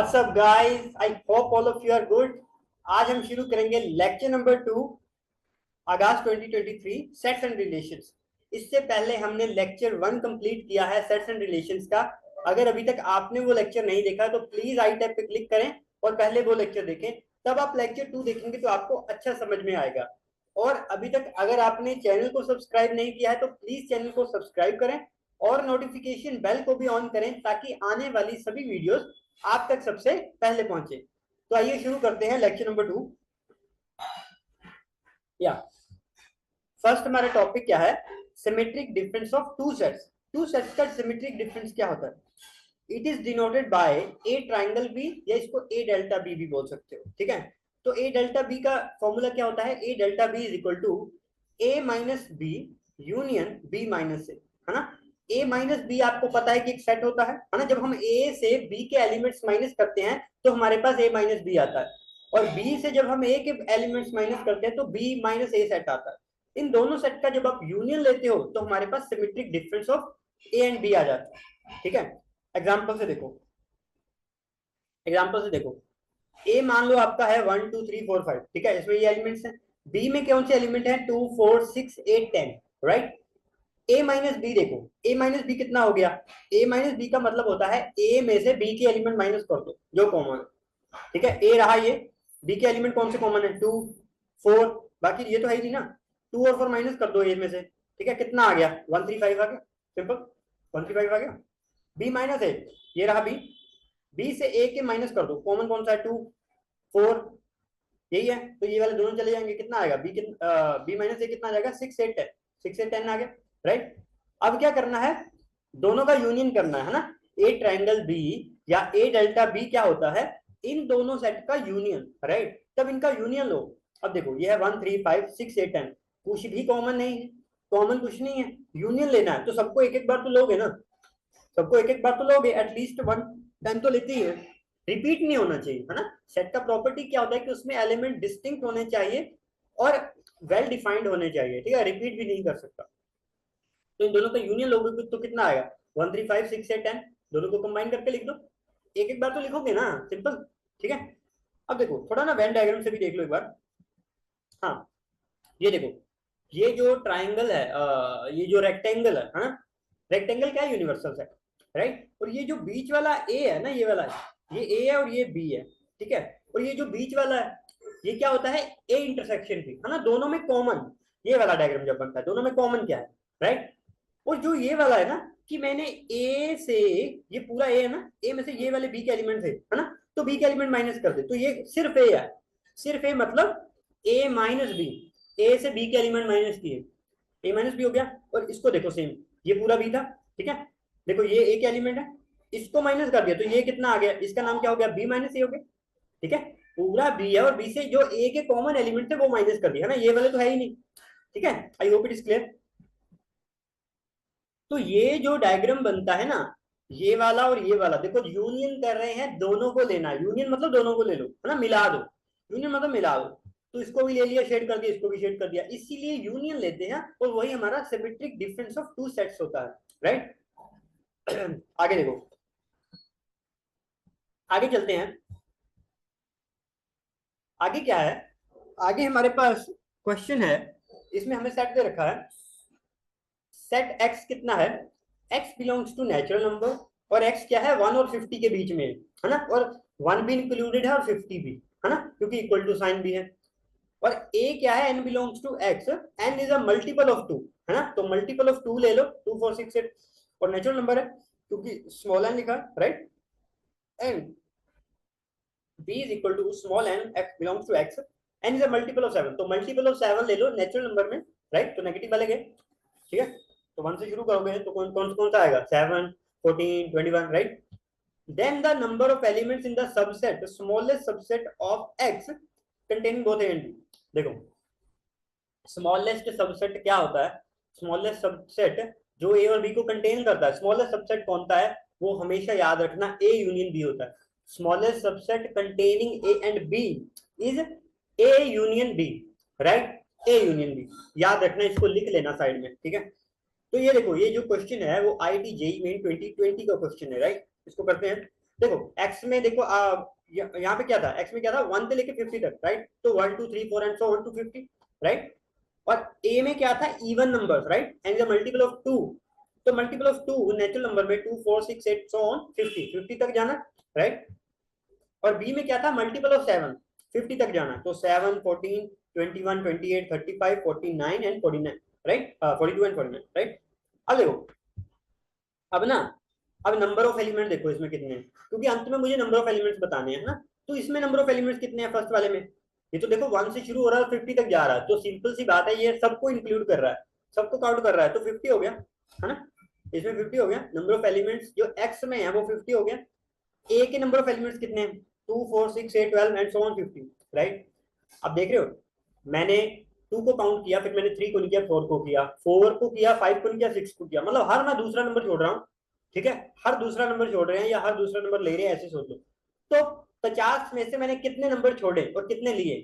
What's up guys, I hope all of you are good. आज हम शुरू करेंगे लेक्चर नंबर 2 अगस्त 2023 सेट्स एंड रिलेशंस। इससे पहले हमने लेक्चर 1 कंप्लीट किया है सेट्स एंड रिलेशंस का। अगर अभी तक आपने वो लेक्चर नहीं देखा तो प्लीज आई टैब पे क्लिक करें और पहले वो लेक्चर देखें, तब आप लेक्चर 2 देखेंगे तो आपको अच्छा समझ में आएगा। और अभी तक अगर आपने चैनल को सब्सक्राइब नहीं किया है तो प्लीज चैनल को सब्सक्राइब करें और नोटिफिकेशन बेल को भी ऑन करें ताकि आने वाली सभी वीडियोस आप तक सबसे पहले पहुंचे। तो आइए शुरू करते हैं लेक्चर नंबर 2। या फर्स्ट हमारा टॉपिक क्या है? Symmetric difference of two sets. Two sets का सिमेट्रिक डिफरेंस क्या होता है? It is denoted by A triangle B, या इसको ए डेल्टा बी भी बोल सकते हो। ठीक है, तो ए डेल्टा बी का फॉर्मूला क्या होता है? A delta B is equal to A minus B union B minus A, है ना। ए माइनस बी आपको पता है कि एक सेट होता है ना। जब हम ए से बी के एलिमेंट्स माइनस करते हैं तो हमारे पास ए माइनस बी आता है, और बी से जब हम ए के एलिमेंट्स माइनस करते हैं तो बी माइनस ए सेट आता है। इन दोनों सेट का जब आप यूनियन लेते हो तो हमारे पास symmetric difference of A and B आ जाता है। ठीक है, एग्जाम्पल से देखो, ए मान लो आपका है 1 2 3 4 5। ठीक है, इसमें ये एलिमेंट्स हैं। बी में कौन से एलिमेंट है? 2 4 6 8 10, राइट। ए माइनस बी देखो, ए माइनस बी कितना हो गया? ए माइनस बी का मतलब होता है ए में से बी के एलिमेंट माइनस कर दो जो कॉमन है। ठीक है, ए रहा, ये बी के एलिमेंट कौन से कॉमन है? 2 4, बाकी ये तो है ही नहीं ना। 2 और 4 माइनस कर दो ए में से। ठीक है, कितना आ गया? 135 आ गया, सिंपल 135 आ गया। बी माइनस ए, ये रहा बी, बी से ए के माइनस कर दो, कॉमन कौन सा है? 2 4, यही है, तो ये वाले दोनों चले जाएंगे। कितना आएगा? बी माइनस ए कितना आ जाएगा? 6 8 10, 6 8 10 आ गया, राइट। अब क्या करना है? दोनों का यूनियन करना है ना। ए ट्राइंगल बी या ए डेल्टा बी क्या होता है? इन दोनों सेट का यूनियन, राइट। तब इनका यूनियन लो। अब देखो, ये है 1 3 5 6 8 10, कुछ भी कॉमन नहीं है, कॉमन कुछ नहीं है, यूनियन लेना है तो सबको एक एक बार तो लोगे ना, सबको एक एक बार तो लोगे, एटलीस्ट 1 टाइम तो लेते ही है। रिपीट नहीं होना चाहिए, है ना। सेट का प्रॉपर्टी क्या होता है कि उसमें एलिमेंट डिस्टिंक्ट होने चाहिए और वेल डिफाइंड होने चाहिए। ठीक है, रिपीट भी नहीं कर सकता। तो इन दोनों का यूनियन लोगे तो कितना आएगा? 1 3 5 6 8 10, दोनों को कंबाइन करके लिख दो। एक एक बार तो लिखोगे ना, सिंपल। ठीक है, अब देखो थोड़ा ना वेन डायग्राम से भी देख लो एक बार। हाँ, ये देखो, ये जो ट्राइंगल है, ये जो रेक्टेंगल है ना, रेक्टेंगल क्या है? Universal set, right. और ये जो बीच वाला ए है ना, ये वाला है, ये ए है और ये बी है। ठीक है, और ये जो बीच वाला है ये क्या होता है? ए इंटरसेक्शन बी, है ना। दोनों में कॉमन, ये वाला डायग्राम जब बनता है दोनों में कॉमन क्या है, राइट। और जो ये वाला है ना कि मैंने ए से, ये पूरा ए है ना, ए में से ये वाले बी के एलिमेंट है ना, तो बी के एलिमेंट माइनस कर दे तो ये सिर्फ ए है। सिर्फ ए मतलब ए माइनस बी, ए से बी के एलिमेंट माइनस किए, ए माइनस बी हो गया। और इसको देखो सेम, ये पूरा बी था। ठीक है, देखो ये ए के एलिमेंट है, इसको माइनस कर दिया तो ये कितना आ गया? इसका नाम क्या हो गया? बी माइनस ए हो गया। ठीक है, पूरा बी है और बी से जो ए के कॉमन एलिमेंट थे वो माइनस कर दिया, है ना। ये वाले तो है ही नहीं। ठीक है, आई होप इट इज क्लियर। तो ये जो डायग्राम बनता है ना, ये वाला और ये वाला, देखो यूनियन कर रहे हैं, दोनों को लेना है। यूनियन मतलब दोनों को ले लो, है ना, मिला दो। यूनियन मतलब मिला दो, तो इसको भी ले लिया, शेड कर दिया, इसको भी शेड कर दिया, इसीलिए यूनियन लेते हैं और वही हमारा symmetric difference of two sets होता है, राइट। आगे देखो, आगे चलते हैं। आगे क्या है? आगे हमारे पास क्वेश्चन है, इसमें हमें सेट दे रखा है। सेट x कितना है? x belongs to natural number, और x क्या है? 1 और 50 के बीच में है ना, और 1 भी इंक्लूडेड है और 50 भी, है ना, क्योंकि इक्वल टू साइन भी है। और a क्या है? n belongs to x, n is a multiple of 2, है ना, तो मल्टीपल ऑफ 2 ले लो, 2 4 6 8, और नेचुरल नंबर है क्योंकि स्मॉल n लिखा, right. And b is equal to small n, x belongs to x, n is a multiple of 7, तो multiple of 7 ले लो नेचुरल नंबर में, राइट, तो नेगेटिव वाले गए। ठीक है, तो 1 से शुरू करोगे तो कौन सा आएगा? 7 14 21, right. Then the number of elements in the subset, smallest subset of x containing both A and B. देखो, स्मॉलेस्ट सबसेट क्या होता है? स्मॉलेस्ट सबसेट जो ए और बी को कंटेन करता है। स्मॉलेस्ट सबसेट कौन सा है? वो हमेशा याद रखना ए यूनियन बी होता है। Smallest subset containing A and B is A union B, right, A union B, याद रखना, इसको लिख लेना साइड में। ठीक है, तो ये देखो, ये जो क्वेश्चन है वो IIT JEE मेन 2020 का क्वेश्चन है, राइट। इसको करते हैं। देखो एक्स में देखो यहाँ पे क्या था, एक्स में क्या था 1 से लेके 50 तक, राइट। तो 1 2 3 4 एंड सो 1 टू 50, राइट। और ए में क्या था, even numbers, right, and the multiple of 2। तो मल्टीपल ऑफ 2 नेचुरल नंबर में 2 4 6 8 सो ऑन 50, 50 तक जाना, राइट। और बी में क्या था, मल्टीपल ऑफ 7, 50 तक जाना। तो 7 14 21 28 35 49 एंड 49, राइट, 42 एंड 49, राइट। अब देखो, अब ना, अब नंबर ऑफ एलिमेंट देखो इसमें कितने हैं, क्योंकि अंत में मुझे नंबर ऑफ एलिमेंट्स बताने हैं ना। तो इसमें नंबर ऑफ एलिमेंट्स कितने हैं फर्स्ट वाले में, ये तो देखो 1 से शुरू हो रहा है 50 तक जा रहा है, तो सिंपल सी बात है ये सबको इंक्लूड कर रहा है, सबको काउंट कर रहा है, तो 50 हो गया, है ना। इसमें 50 हो गया, नंबर ऑफ एलिमेंट्स जो एक्स में है वो 50 हो गया। ए के नंबर ऑफ एलिमेंट्स कितने हैं, 2 4 6 8 12 एंड सो ऑन 50, राइट। अब देख रहे हो, मैंने 2 को काउंट किया, फिर मैंने 3 को नहीं किया, 4 को किया, 4 को किया, 5 को नहीं किया, 6 को किया, मतलब हर मैं दूसरा नंबर छोड़ रहा हूँ, ठीक है। हर दूसरा नंबर छोड़ रहे हैं या हर दूसरा नंबर ले रहे हैं, ऐसे सोच लो। तो 50 में से मैंने कितने नंबर छोड़े और कितने लिए,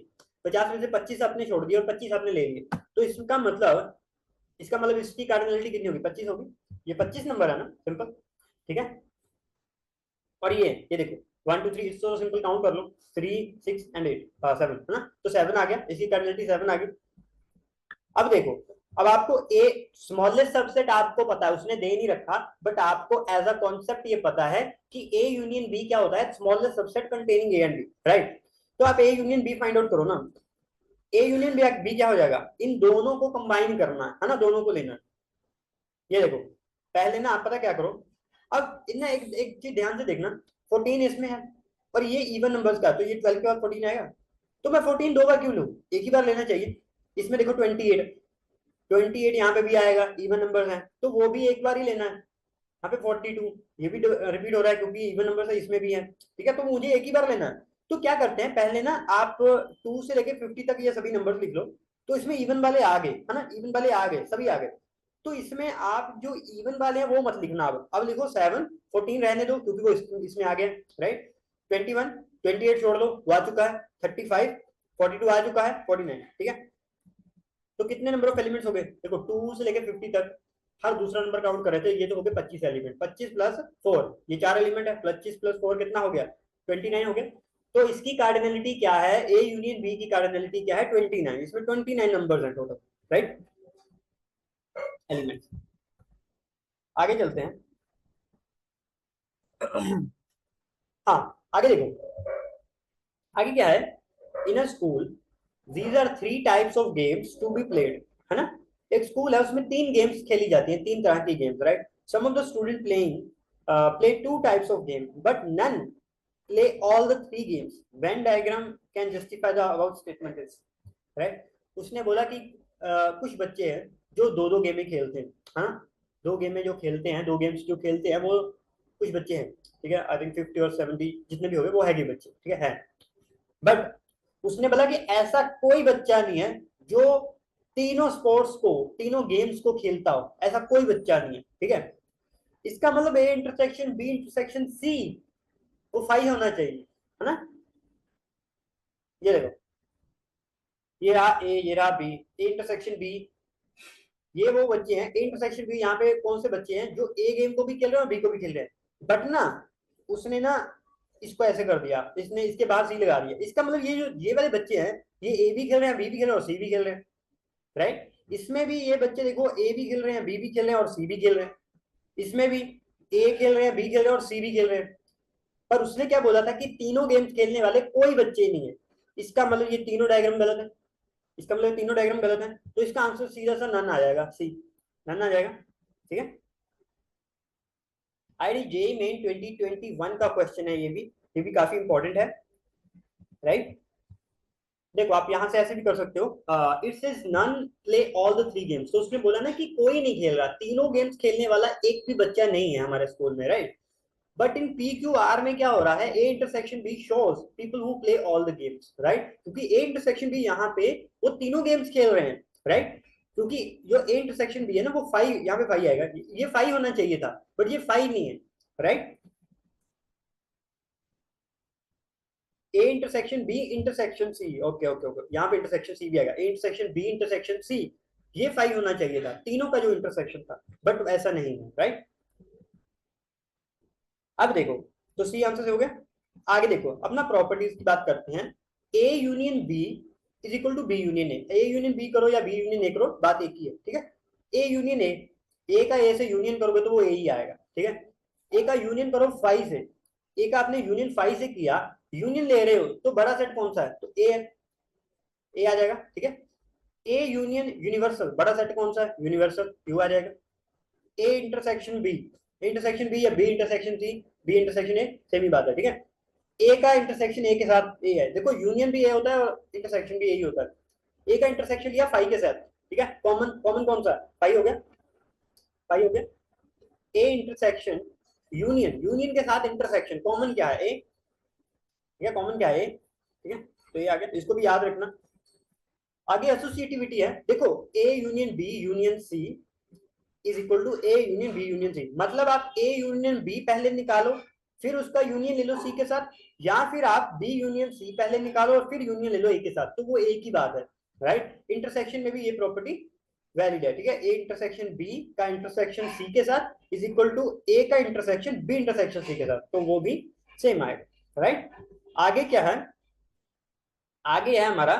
50 में से 25 आपने छोड़ दिए और 25 आपने ले लिए। तो इसका मतलब इसकी कार्डिनलिटी कितनी होगी, 25 होगी। ये 25 नंबर है ना, सिंपल, ठीक है। और ये देखो 1 2 3, इसको सिंपल काउंट कर लो, 3 6 एंड 8 7, है ना। तो 7 आ गया, इसकी कार्डिनलिटी 7 आ गई। अब देखो, अब आपको ए स्मॉलेस्ट सबसेट आपको पता है, उसने दे नहीं रखा, बट आपको एज अ कॉन्सेप्ट ये पता है कि ए यूनियन बी क्या होता है, smallest subset containing A and B, right. तो आप A union B find out करो ना। ए यूनियन बी क्या हो जाएगा, इन दोनों को कंबाइन करना है ना, दोनों को लेना है। ये देखो, पहले ना आप पता क्या करो, अब इतना एक एक चीज ध्यान से देखना, 14 इसमें है और ये इवन नंबर्स का, तो ये 12 के बाद 14 आएगा। तो मैं 14 दो बार क्यों लूं, एक ही बार लेना चाहिए। इसमें देखो 28, 28 यहाँ पे भी आएगा, इवन नंबर है, तो वो भी एक बार ही लेना है। यहाँ पे 42, ये भी रिपीट हो रहा है क्योंकि इवन नंबर है, इसमें भी है, ठीक है। तो मुझे एक ही बार लेना है। तो क्या करते हैं, पहले ना आप 2 से लेके 50 तक ये सभी नंबर लिख लो। तो इसमें इवन वाले आ गए, है ना, इवन वाले आ गए, सभी आ गए। तो इसमें आप जो इवन वाले हैं वो मत लिखना, अब लिखो 7 14 रहने दो क्योंकि वो इसमें आ गया, राइट। 21 28 छोड़ दो, वो आ चुका है, 35 42 आ चुका है, 49, ठीक है। तो कितने नंबर ऑफ एलिमेंट्स हो गए, देखो 2 से लेकर 50 तक हर दूसरा नंबर काउंट कर रहे थे, ये तो हो गए 25 एलिमेंट, 25 प्लस 4, ये 4 एलिमेंट है, 25 प्लस 4 कितना हो गया, 29 हो गया। तो इसकी कार्डिनलिटी क्या है, ए यूनियन बी की कार्डिनलिटी क्या है, 29, इसमें 29 नंबर्स हैं टोटल, राइट, एलिमेंट्स। आगे चलते हैं। हाँ, आगे देखो, आगे क्या है, in a school these are 3 types of games to be played, है ना। एक स्कूल है, उसमें 3 गेम्स खेली जाती हैं, 3 तरह की games, right. Some of the student playing play 2 types of game but none play all the 3 games, Venn diagram can justify the about statement is, right. उसने बोला कि कुछ बच्चे हैं जो दो दो गेमें खेलते हैं, है ना, दो गेमें जो खेलते हैं, दो गेम्स जो खेलते हैं वो कुछ बच्चे हैं, ठीक है। आई थिंक 50 और 70 जितने भी हो गए वो है बच्चे, ठीक है। बट उसने बोला कि ऐसा कोई बच्चा नहीं है जो तीनों स्पोर्ट्स को, तीनों गेम्स को खेलता हो, ऐसा कोई बच्चा नहीं है, ठीक है। इसका मतलब A intersection B intersection C वो 5 होना चाहिए, है ना। ये देखो, ये रहा ए, ये रहा बी, ए इंटरसेक्शन बी, ये वो बच्चे हैं। ए इंटरसेक्शन बी, यहाँ पे कौन से बच्चे हैं जो ए गेम को भी खेल रहे हैं और बी को भी खेल रहे हैं, बट ना उसने ना इसको ऐसे कर दिया, इसने इसके बाद सी लगा दिया। इसका मतलब ये जो ये वाले बच्चे हैं, ये ए भी खेल रहे हैं, बी भी खेल रहे हैं और सी भी खेल रहे हैं, राइट। इसमें भी ये बच्चे देखो, ए भी खेल रहे हैं, बी भी खेल रहे हैं और सी भी खेल रहे हैं। इसमें भी ए खेल रहे हैं, बी खेल रहे हैं और सी भी खेल रहे हैं। पर उसने क्या बोला था कि तीनों गेम्स खेलने वाले कोई बच्चे नहीं है। इसका मतलब ये तीनों डायग्राम गलत है, इसका मतलब तीनों डायग्राम गलत है। तो इसका आंसर सीधा सा नन आ जाएगा, सी, नन आ जाएगा, ठीक है। आई जे मेन 2021 का क्वेश्चन है, ये भी काफी इंपॉर्टेंट है, राइट। देखो आप यहां से ऐसे भी कर सकते हो, it says none play all the 3 games. तो उसने बोला ना कि कोई नहीं खेल रहा, तीनों गेम्स खेलने वाला एक भी बच्चा नहीं है हमारे स्कूल में, right. But in P Q R में क्या हो रहा है, A intersection B shows people who play all the games, right. क्योंकि ए इंटरसेक्शन बी यहाँ पे वो तीनों गेम्स खेल रहे हैं, राइट। क्योंकि जो ए इंटरसेक्शन बी है ना वो 5, यहाँ पे 5 आएगा, ये 5 होना चाहिए था, बट ये 5 नहीं है, right. A intersection B intersection C, okay okay okay, यहाँ पे इंटरसेक्शन सी भी आएगा, A intersection B intersection C, ये 5 होना चाहिए था तीनों का जो इंटरसेक्शन था, बट ऐसा नहीं है, राइट। अब देखो, तो सी आंसर से हो गया। आगे देखो अपना प्रॉपर्टीज की बात करते हैं। A union B is equal to B union A union B करो या बी यूनियन ए करो, बात एक ही है, ठीक है। ए यूनियन ए का ए से यूनियन करोगे तो वो ए ही आएगा, ठीक है। ए का यूनियन करो फाइव से, ए का आपने यूनियन फाइव से किया, यूनियन ले रहे हो तो बड़ा सेट कौन सा है, तो ए है, ए आ जाएगा, ठीक है। ए यूनियन यूनिवर्सल, बड़ा सेट कौन सा है, यूनिवर्सल, यू आ जाएगा। ए इंटरसेक्शन बी या B intersection C, B intersection A, same ही बात है, ठीक है। ए का इंटरसेक्शन ए के साथ ए है, देखो यूनियन भी ए होता है और इंटरसेक्शन भी ए ही होता है। ए का इंटरसेक्शन लिया फाइव के साथ, ठीक है, कॉमन कॉमन कौन सा, फाइव हो गया, फाइव हो गया। ए इंटरसेक्शन यूनियन, यूनियन के साथ इंटरसेक्शन, कॉमन क्या है, ए, ठीक है, कॉमन क्या है ए, ठीक है। तो ये आ गया, इसको भी याद रखना। आगे एसोसिएटिविटी है, देखो A union B union C is equal to A union B union C, मतलब आप ए यूनियन बी पहले निकालो फिर उसका यूनियन ले लो सी के साथ, या फिर आप बी यूनियन सी पहले निकालो और फिर यूनियन ले लो ए के साथ, तो वो एक ही बात है, राइट। इंटरसेक्शन में भी ये प्रॉपर्टी वैलिड है, ठीक है। ए इंटरसेक्शन बी का इंटरसेक्शन सी के साथ इज इक्वल टू ए का इंटरसेक्शन बी इंटरसेक्शन सी के साथ, तो वो भी सेम आएगा, राइट। आगे क्या है, आगे है हमारा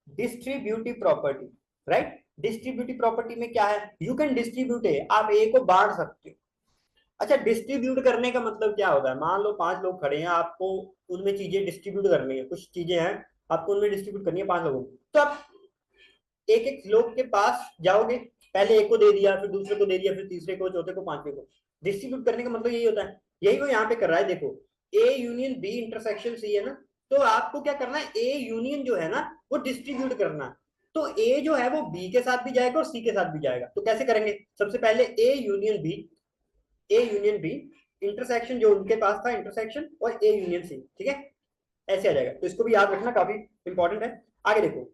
distributive property, right. Distributive property में क्या है, यू कैन डिस्ट्रीब्यूट ए, आप ए को बांट सकते हो। अच्छा, डिस्ट्रीब्यूट करने का मतलब क्या होता है, मान लो पांच लोग खड़े हैं, आपको उनमें चीजें डिस्ट्रीब्यूट करनी है, कुछ चीजें हैं आपको उनमें डिस्ट्रीब्यूट करनी है पांच लोगों को, तो आप एक एक लोग के पास जाओगे, पहले एक को दे दिया, फिर दूसरे को दे दिया, फिर तीसरे को, चौथे को, पांचवे को। डिस्ट्रीब्यूट करने का मतलब यही होता है, यही वो यहाँ पे कर रहा है, देखो A union B intersection C है ना, तो आपको क्या करना है, ए यूनियन जो है ना वो डिस्ट्रीब्यूट करना है, तो ए जो है वो बी के साथ भी जाएगा और सी के साथ भी जाएगा, तो कैसे करेंगे, सबसे पहले A union B, A union B intersection जो उनके पास था इंटरसेक्शन, और ए यूनियन सी, ठीक है, ऐसे आ जाएगा, तो इसको भी याद रखना, काफी इंपॉर्टेंट है। आगे देखो,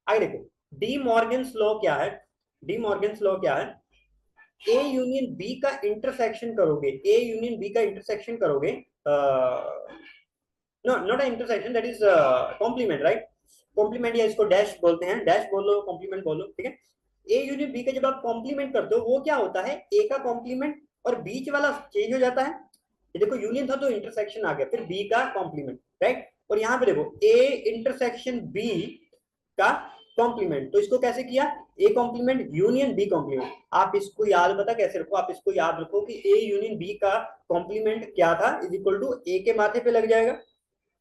आगे देखो डी मॉर्गन्स लॉ क्या है, डी मॉर्गन्स लॉ क्या है, ए यूनियन बी का इंटरसेक्शन करोगे, ए यूनियन बी का इंटरसेक्शन करोगे, no not intersection, that is complement, right. Complement या इसको डैश बोलते हैं, डैश बोलो कॉम्प्लीमेंट बोलो, ठीक है। ए यूनियन बी का जब आप कॉम्प्लीमेंट करते हो वो क्या होता है, ए का कॉम्प्लीमेंट और बीच वाला चेंज हो जाता है, ये देखो यूनियन था तो इंटरसेक्शन आ गया, फिर बी का कॉम्प्लीमेंट, राइट। और यहाँ पे देखो ए इंटरसेक्शन बी का कॉम्प्लीमेंट, तो इसको कैसे किया, A complement union B complement, आप इसको याद पता कैसे रखो, आप इसको याद रखो कि ए यूनियन बी का कॉम्प्लीमेंट क्या था, इज इक्वल टू ए के माथे पे लग जाएगा,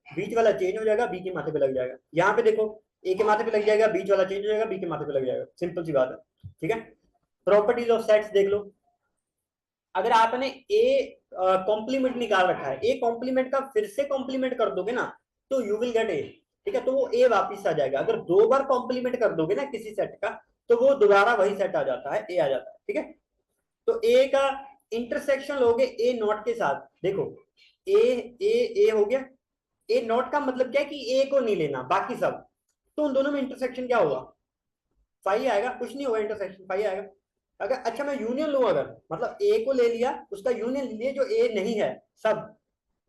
बीच वाला चेंज हो जाएगा, बी के माथे पे लग जाएगा, यहाँ पे देखो ए के माथे पे लग जाएगा, बीच वाला चेंज हो जाएगा, बी के माथे पे लग जाएगा, सिंपल सी बात है, ठीक है। प्रॉपर्टीज ऑफ सेट्स देख लो, अगर आपने ए कॉम्प्लीमेंट निकाल रखा है, ए कॉम्प्लीमेंट का फिर से कॉम्प्लीमेंट कर दोगे ना तो यू विल गेट ए, ठीक है, तो वो ए वापिस आ जाएगा, अगर दो बार कॉम्प्लीमेंट कर दोगे ना किसी सेट का तो वो दोबारा वही सेट आ जाता है, ए आ जाता है, ठीक है। तो ए का इंटरसेक्शन लोगे ए नॉट के साथ, देखो ए ए ए हो गया, ए नॉट का मतलब क्या है कि ए को नहीं लेना बाकी सब, तो उन दोनों में इंटरसेक्शन क्या होगा, फाइव आएगा, कुछ नहीं होगा, इंटरसेक्शन फाइव आएगा। अगर अच्छा मैं यूनियन लूं, अगर मतलब ए को ले लिया, उसका यूनियन ले लिया जो ए नहीं है, सब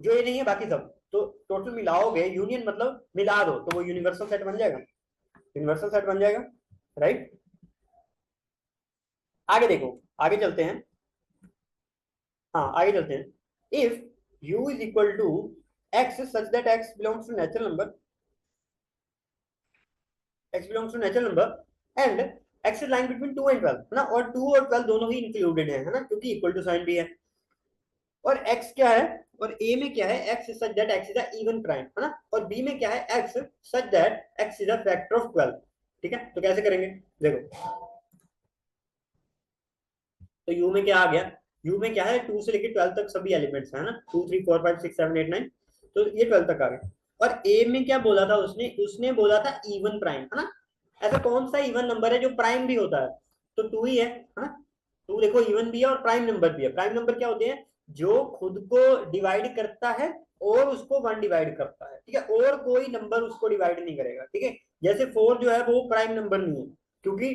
जो ए नहीं है बाकी सब, तो टोटल मिलाओगे, यूनियन मतलब मिला दो, तो वो यूनिवर्सल सेट बन जाएगा, यूनिवर्सल सेट बन जाएगा, राइट। आगे देखो, आगे चलते हैं, हाँ आगे चलते हैं, if u is equal to x such that x belongs to natural number, x belongs to natural number and x is line between 2 and 12 है ना, और 2 और 12 दोनों ही इंक्लूडेड है ना, क्योंकि इक्वल टू साइन भी है, और x क्या है, और a में क्या है, x such that x is a even prime है ना, और b में क्या है, x such that x is a factor of 12, ठीक है। तो कैसे करेंगे, देखो तो u में क्या आ गया, u में क्या है, 2 से लेकर 12 तक सभी एलिमेंट्स है ना, 2 3 4 5 6 7 8 9, तो ये 12 तक आ गया। और a में क्या बोला था उसने, उसने बोला था इवन प्राइम है ना, ऐसा कौन सा इवन नंबर है जो प्राइम भी होता है, तो 2 ही है ना, 2 देखो इवन भी है और प्राइम नंबर भी है, प्राइम नंबर क्या होते हैं, जो खुद को डिवाइड करता है और उसको 1 डिवाइड करता है, ठीक है, और कोई नंबर उसको डिवाइड नहीं करेगा, ठीक है। जैसे 4 जो है वो प्राइम नंबर नहीं है, क्योंकि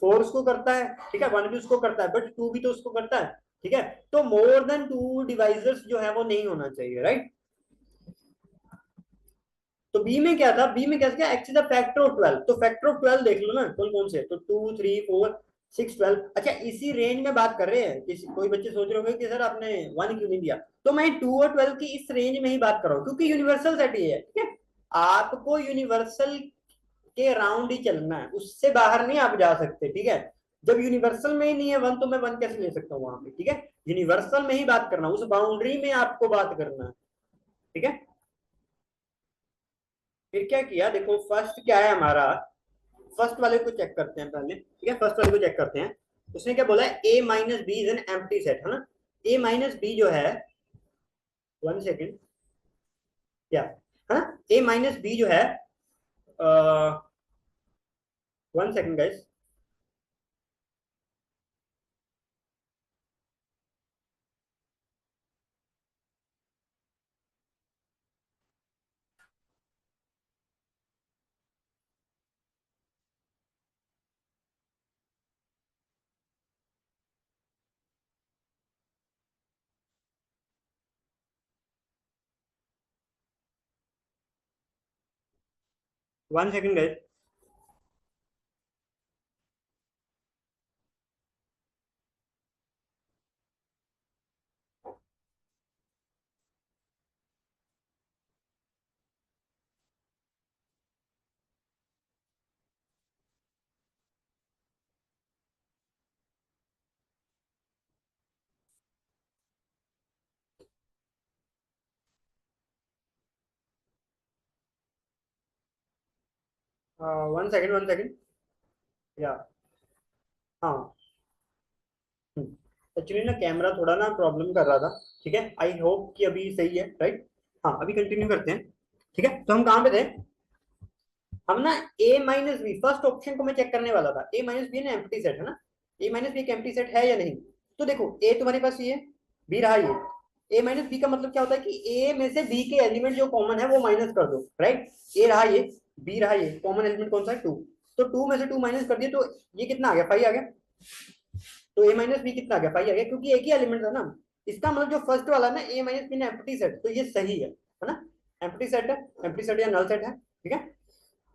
4 उसको करता है, ठीक है, 1 भी उसको करता है, बट 2 भी तो उसको करता है, ठीक है, तो मोर देन 2 डिवाइजर्स जो है वो नहीं होना चाहिए, राइट। तो बी में क्या था, बी में क्या था, x is the factor of 12, तो फैक्टर ऑफ 12 देख लो ना कौन कौन से, तो 2 3 4 6 12। अच्छा इसी रेंज में बात कर रहे हैं, किसी कोई बच्चे सोच रहे होंगे कि सर आपने 1 क्यों नहीं दिया, तो मैं 2 और 12 की इस रेंज में ही बात कर रहा हूँ क्योंकि यूनिवर्सल सेट ये है, ठीक है। आपको यूनिवर्सल के राउंड ही चलना है, उससे बाहर नहीं आप जा सकते, ठीक है। जब यूनिवर्सल में ही नहीं है 1 तो मैं 1 कैसे ले सकता हूँ वहां पे, ठीक है। यूनिवर्सल में ही बात करना, उस बाउंड्री में आपको बात करना है, ठीक है। फिर क्या किया, देखो फर्स्ट क्या है हमारा, फर्स्ट वाले को चेक करते हैं पहले, ठीक है। फर्स्ट वाले को चेक करते हैं। उसने क्या बोला है, A minus B is an empty set, है ना। ए माइनस बी जो है, 1 सेकेंड, क्या है ना, ए माइनस बी जो है, 1 second guys. 1 second guys. One second, 1 second, या हाँ। एक्चुअली ना कैमरा थोड़ा ना प्रॉब्लम कर रहा था, ठीक है। आई होप कि अभी सही है, राइट। हाँ अभी कंटिन्यू करते हैं, ठीक है। तो हम कहाँ पे थे, हम ना ए माइनस बी, फर्स्ट ऑप्शन को मैं चेक करने वाला था। ए माइनस बी ना एम्प्टी सेट है ना, ए माइनस बी एक एम्प्टी सेट है या नहीं। तो देखो ए तुम्हारे पास ये, बी रहा ये। ए माइनस बी का मतलब क्या होता है कि ए में से बी के एलिमेंट जो कॉमन है वो माइनस कर दो, राइट। ए रहा ये, बी रहा ये, कॉमन एलिमेंट कौन सा है, 2। तो 2 में से 2 माइनस कर दिए तो ये कितना आ गया, 5 आ गया। तो ए माइनस बी कितना आ गया, 5 आ गया, क्योंकि एक ही एलिमेंट था ना। इसका मतलब जो फर्स्ट वाला ना ए माइनस बी ना एम्प्टी सेट, तो ये सही है ना। एम्प्टी सेट है, एम्प्टी सेट या नल सेट है, ठीक है।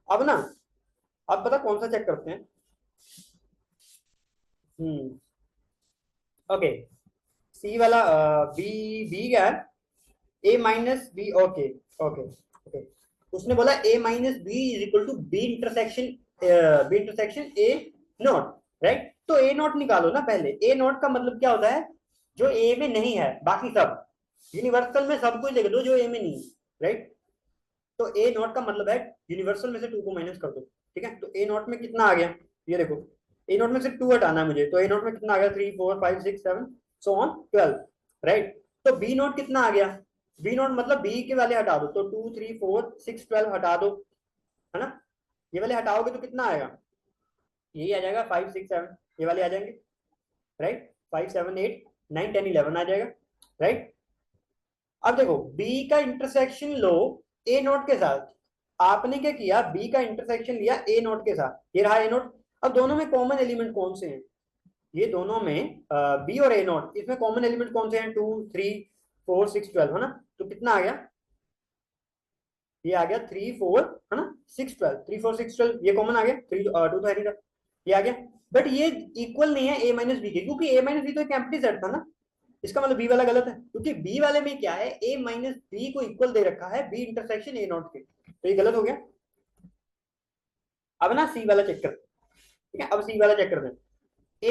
अब ना, अब पता कौन सा चेक करते हैं। हम्म, ओके। सी वाला, बी, बी क्या है, A minus B, okay okay okay. उसने बोला A minus B is equal to B intersection, B intersection A not, right. तो ए नॉट निकालो ना पहले। ए नॉट का मतलब क्या होता है, जो ए में नहीं है, बाकी सब यूनिवर्सल में सब कुछ लिख दो जो ए में नहीं है, राइट। तो ए नॉट का मतलब है यूनिवर्सल में से 2 को माइनस कर दो, ठीक है। तो ए नॉट में कितना आ गया, ये देखो। ए नॉट में से 2 हटाना है मुझे, तो ए नॉट में कितना आ गया, 3 4 5 6 7 सो ऑन 12, राइट। तो बी नॉट कितना आ गया, बी नॉट मतलब बी के वाले हटा दो, तो 2 3 4 6 12 हटा दो, है ना। ये वाले हटाओगे तो कितना आएगा, यही आ जाएगा 5 6 7, ये वाले आ जाएंगे, राइट। 5 7 8 9 10 11 आ जाएगा, राइट। अब देखो बी का इंटरसेक्शन लो ए नोट के साथ। आपने क्या किया, बी का इंटरसेक्शन लिया ए नोट के साथ, ये रहा ए नोट। अब दोनों में कॉमन एलिमेंट कौन से हैं, ये दोनों में बी और ए नोट, इसमें कॉमन एलिमेंट कौन से हैं, 2 3 4 6 12, है ना। तो कितना आ गया, ये आ गया 3 4, है ना, 6 12, 3 4 6 12, ये कॉमन आ गया, 3 2 तो है नहीं था, ये आ गया। बट ये इक्वल नहीं है ए माइनस बी के, क्योंकि ए माइनस बी तो एक एम्प्टी सेट था ना। इसका मतलब बी वाला गलत है, क्योंकि बी वाले में क्या है, ए माइनस बी को इक्वल दे रखा है बी इंटरसेक्शन ए नॉट के, तो ये गलत हो गया। अब ना सी वाला चेक कर, ठीक है। अब सी वाला चेक करते हैं।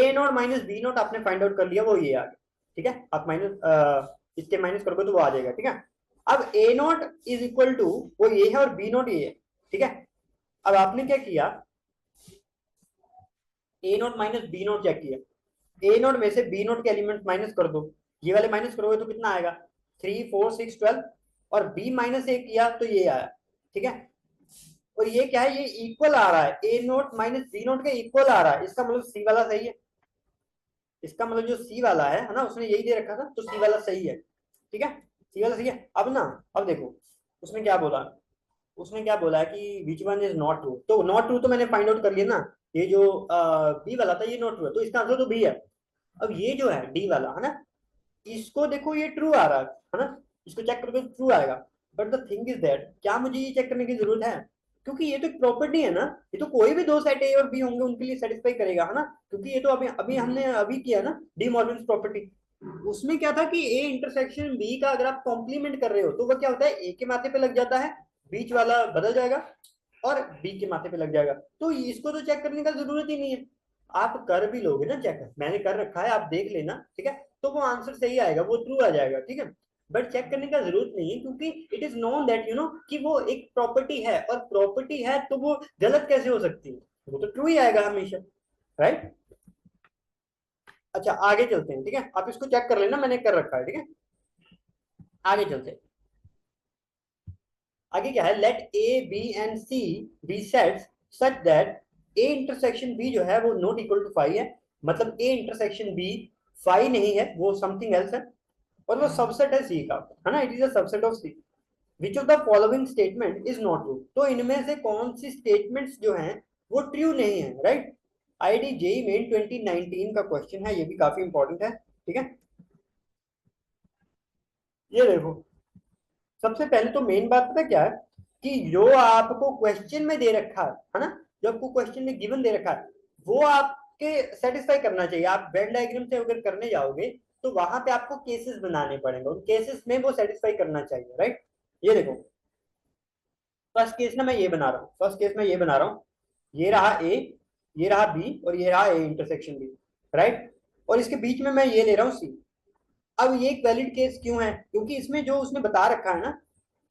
ए नॉट माइनस बी नॉट आपने फाइंड आउट कर लिया, वो ये आ गया, ठीक है। आप माइनस इसके माइनस करोगे तो वो आ जाएगा, ठीक है। अब ए नॉट इज इक्वल टू, वो ये है और बी नॉट ये है, ठीक है। अब आपने क्या किया, A not minus B not check किया। ए नोट में से बी नोट के एलिमेंट माइनस कर दो, ये वाले माइनस करोगे तो कितना आएगा, 3 4 6 12, और बी माइनस ए किया तो ये आया, ठीक है। और ये क्या है, ये इक्वल आ रहा है, ए नोट माइनस बी नोट के इक्वल आ रहा है, इसका मतलब सी वाला सही है। इसका मतलब जो सी वाला है ना, उसने यही दे रखा था, तो सी वाला सही है, ठीक है। सी वाला सही है। अब ना, अब देखो उसने क्या बोला, उसने क्या बोला है कि which one is not true, तो नॉट ट्रू तो मैंने फाइंड आउट कर लिया ना। ये जो बी वाला था ये नॉट ट्रू है, तो इसका आंसर तो बी है। अब ये जो है डी वाला, है ना, इसको देखो ये ट्रू आ रहा है ना, इसको चेक करोगे ट्रू आएगा। But the thing is that, क्या मुझे ये चेक करने की जरूरत है, क्योंकि ये तो एक प्रॉपर्टी है ना, ये तो कोई भी दो सेट ए और बी होंगे उनके लिए सेटिस्फाई करेगा, है ना, क्योंकि ये तो अभी अभी हमने अभी किया ना डी मॉर्गन्स प्रॉपर्टी। उसमें क्या था कि ए इंटरसेक्शन बी का अगर आप कॉम्प्लीमेंट कर रहे हो तो वो क्या होता है, ए के माथे पे लग जाता है, बीच वाला बदल जाएगा और बी के माथे पे लग जाएगा। तो इसको तो चेक करने का जरूरत ही नहीं है, आप कर भी लोगे ना चेक, मैंने कर रखा है, आप देख लेना, ठीक है, तो वो आंसर सही आएगा, वो ट्रू आ जाएगा, ठीक है। बट चेक करने का जरूरत नहीं है, क्योंकि it is known that you know कि वो एक प्रॉपर्टी है, और प्रॉपर्टी है तो वो गलत कैसे हो सकती है, वो तो ट्रू ही आएगा हमेशा, राइट। अच्छा आगे चलते हैं, ठीक है, आप इसको चेक कर लेना, मैंने कर रखा है, ठीक है। आगे चलते हैं, आगे क्या है, let A B and C be sets such that A intersection B जो है वो नॉट इक्वल टू फाइव है, मतलब ए इंटरसेक्शन बी फाइव नहीं है, वो समथिंग एल्स है, और वो सबसेट है सी का, है ना, it is a subset of C. Which of the following statement is not true, तो इनमें से कौन सी स्टेटमेंट्स जो हैं वो ट्रू नहीं है, राइट। आईडी जेई मेन 2019 का क्वेश्चन है, ये भी काफी इंपॉर्टेंट है, ठीक है। ये देखो, सबसे पहले तो मेन बात पता क्या है, कि जो आपको क्वेश्चन में दे रखा है ना, जो आपको क्वेश्चन में गिवन दे रखा है वो आपके सेटिस्फाई करना चाहिए। आप वेन डायग्राम से अगर करने जाओगे तो वहां पे आपको केसेस बनाने पड़ेंगे, उन केसेस में वो सेटिस्फाई करना चाहिए, राइट। ये देखो, फर्स्ट केस ना मैं ये बना रहा हूँ, फर्स्ट केस में ये बना रहा हूँ, ये रहा ए, ये रहा बी, और ये रहा ए इंटरसेक्शन बी, राइट, और इसके बीच में मैं ये ले रहा हूँ सी। अब ये एक वैलिड केस क्यों है, क्योंकि इसमें जो उसने बता रखा है ना,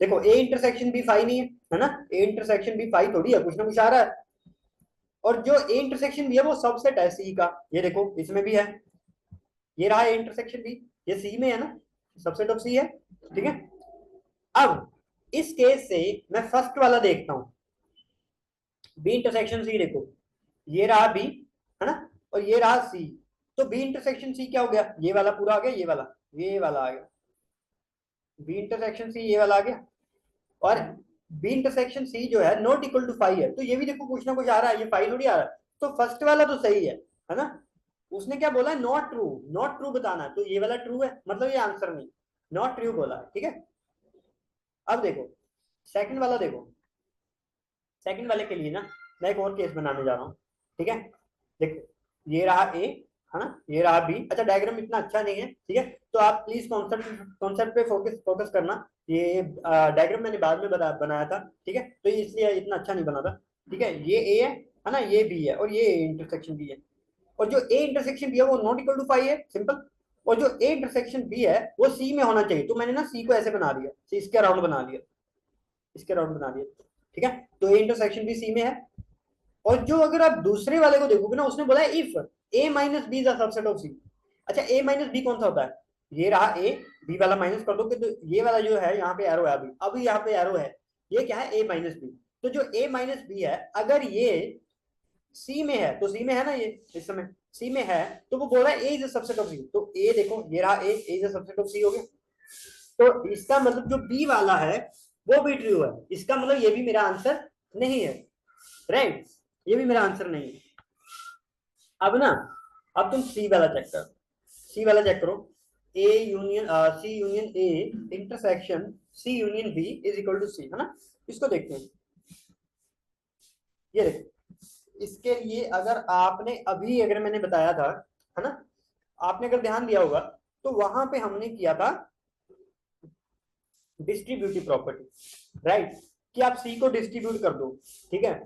देखो ए इंटरसेक्शन बी फाइव नहीं है ना, ए इंटरसेक्शन बी फाइव थोड़ी है, कुछ ना कुछ आ रहा है, और जो ए इंटरसेक्शन बी है वो सबसेट है सी का, ये देखो इसमें भी है, ये रहा ए इंटरसेक्शन बी, ये सी में है ना, सबसेट ऑफ सी है, ठीक है। अब इस केस से मैं फर्स्ट वाला देखता हूं, बी इंटरसेक्शन सी, देखो ये रहा बी, है ना, और ये रहा सी, तो बी इंटरसेक्शन सी क्या हो गया, ये वाला पूरा आ गया, ये वाला आ गया, बी इंटरसेक्शन सी ये वाला आ गया, और बी इंटरसेक्शन सी जो है नॉट इक्वल टू फाइव है, तो ये भी देखो कुछ ना कुछ आ रहा है, ये फाइव थोड़ी आ रहा है, तो फर्स्ट वाला तो सही है ना। उसने क्या बोला, नॉट ट्रू, नॉट ट्रू बताना, तो ये वाला ट्रू है, मतलब ये आंसर नहीं, नॉट ट्रू बोला, ठीक है। अब देखो सेकंड वाला, देखो सेकंड वाले के लिए ना मैं एक और केस बनाने जा रहा हूँ, ठीक है। देखो ये रहा ए, है ना, ये रहा बी, अच्छा डायग्राम इतना अच्छा नहीं है, ठीक है, तो आप प्लीज कॉन्सेप्ट कॉन्सेप्ट पे फोकस फोकस करना, ये डायग्राम मैंने बाद में बनाया था, ठीक है, तो इसलिए इतना अच्छा नहीं बना था, ठीक है। ये ए है ना, ये बी है, और ये इंटरसेक्शन बी है, और जो ए इंटरसेक्शन बी है वो नॉट इक्वल टू फाइव है, सिंपल, और जो ए इंटरसेक्शन बी है वो सी में होना चाहिए, तो मैंने ना सी को ऐसे बना दिया, इसके अराउंड बना दिया, इसके अराउंड बना दिया, ठीक है, तो ए इंटरसेक्शन भी सी में है। और जो अगर आप दूसरे वाले को देखोगे ना, उसने बोला है if A minus B is a subset of C. अच्छा ए माइनस बी कौन सा होता है, ये रहा ए, बी वाला माइनस कर दो, तो ये वाला जो है यहाँ पे एरो है, अभी यहाँ पे एरो है, ये क्या है, ए माइनस बी, तो जो ए माइनस बी है अगर ये सी में है, तो सी में है ना, ये इस समय सी में है, तो वो बोल रहा है ए इज अ सबसेट ऑफ सी, तो ए देखो ये रहा ए इज अ सबसेट ऑफ सी हो गया, तो इसका मतलब जो बी वाला है वो भी ट्रू है, इसका मतलब ये भी मेरा आंसर नहीं है, राइट, ये भी मेरा आंसर नहीं है। अब ना, अब तुम सी वाला चेक करो, सी वाला चेक करो, A union C union A intersection C union B is equal to C, है ना, इसको देखते हैं। ये देखो, इसके लिए अगर आपने अभी अगर मैंने बताया था, है ना, आपने अगर ध्यान दिया होगा तो वहां पे हमने किया था डिस्ट्रीब्यूटिव प्रॉपर्टी, राइट, कि आप सी को डिस्ट्रीब्यूट कर दो, ठीक है।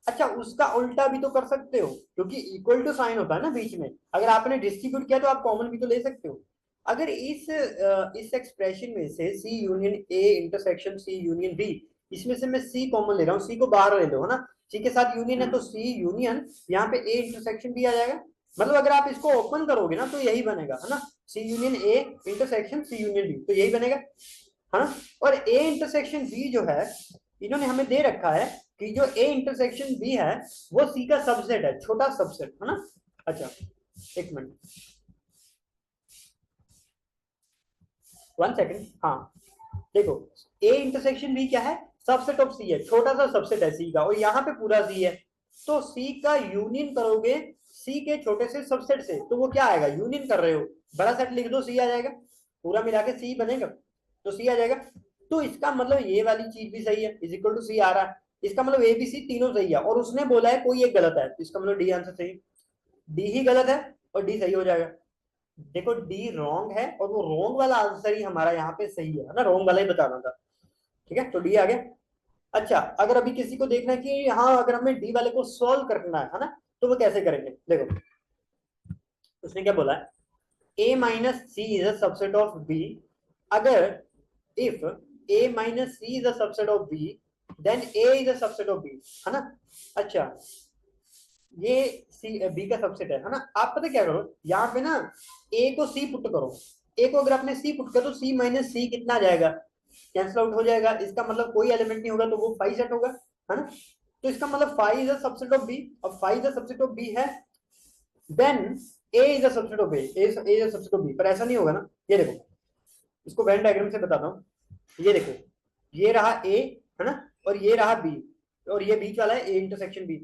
अच्छा उसका उल्टा भी तो कर सकते हो, क्योंकि इक्वल टू साइन होता है ना बीच में, अगर आपने डिस्ट्रीब्यूट किया तो आप कॉमन भी तो ले सकते हो। अगर इस एक्सप्रेशन में से C union A intersection C union B, इसमें से मैं सी कॉमन ले रहा हूँ, सी को बाहर ले लो, है ना, सी के साथ यूनियन है तो सी यूनियन, यहाँ पे ए इंटरसेक्शन भी आ जाएगा, मतलब अगर आप इसको ओपन करोगे ना तो यही बनेगा, है ना, C union A intersection C union B, तो यही बनेगा, है ना। और ए इंटरसेक्शन बी जो है इन्होंने हमें दे रखा है कि जो ए इंटरसेक्शन बी है वो सी का सबसेट है, छोटा सबसेट, है ना। अच्छा एक मिनट, वन सेकंड, हाँ देखो, ए इंटरसेक्शन बी क्या है, सबसेट ऑफ सी है, छोटा सा सबसेट है सी का, और यहाँ पे पूरा सी है, तो सी का यूनियन करोगे सी के छोटे से सबसेट से, तो वो क्या आएगा, यूनियन कर रहे हो, बड़ा सेट लिख दो सी आ जाएगा, पूरा मिला के सी बनेगा, तो सी आ जाएगा, तो इसका मतलब ये वाली चीज भी सही है, इज इक्वल टू सी आ रहा है, इसका मतलब ए बी सी तीनों सही है, और उसने बोला है कोई एक गलत है, तो इसका मतलब डी आंसर सही, डी ही गलत है और डी सही हो जाएगा। देखो डी रॉन्ग है और वो रॉन्ग वाला आंसर ही हमारा यहाँ पे सही है ना, रॉन्ग वाला ही बताना था। ठीक है, तो डी आ गया। अच्छा, अगर अभी किसी को देखना है कि हाँ अगर हमें डी वाले को सॉल्व करना है ना, तो वो कैसे करेंगे, देखो उसने क्या बोला है, a minus c is a subset of b, अगर if a minus c is a subset of b then a is a subset of b, है ना। अच्छा, ये सी बी का सबसेट है ना। आप पता क्या करो, यहाँ पे ना a को c पुट करो, a को अगर आपने c पुट करो तो c माइनस सी कितना आ जाएगा, कैंसिल आउट हो जाएगा, इसका मतलब कोई एलिमेंट नहीं होगा तो वो फाइव सेट होगा, है ना। तो इसका मतलब five is a subset of B, अब five is a subset of B है, then a is a subset of a is a subset of b, पर ऐसा नहीं होगा ना। ये देखो, इसको वेन डायग्राम से बताता हूँ, ये देखो ये रहा a, है ना, और ये रहा b, और ये बीच वाला है a इंटरसेक्शन b।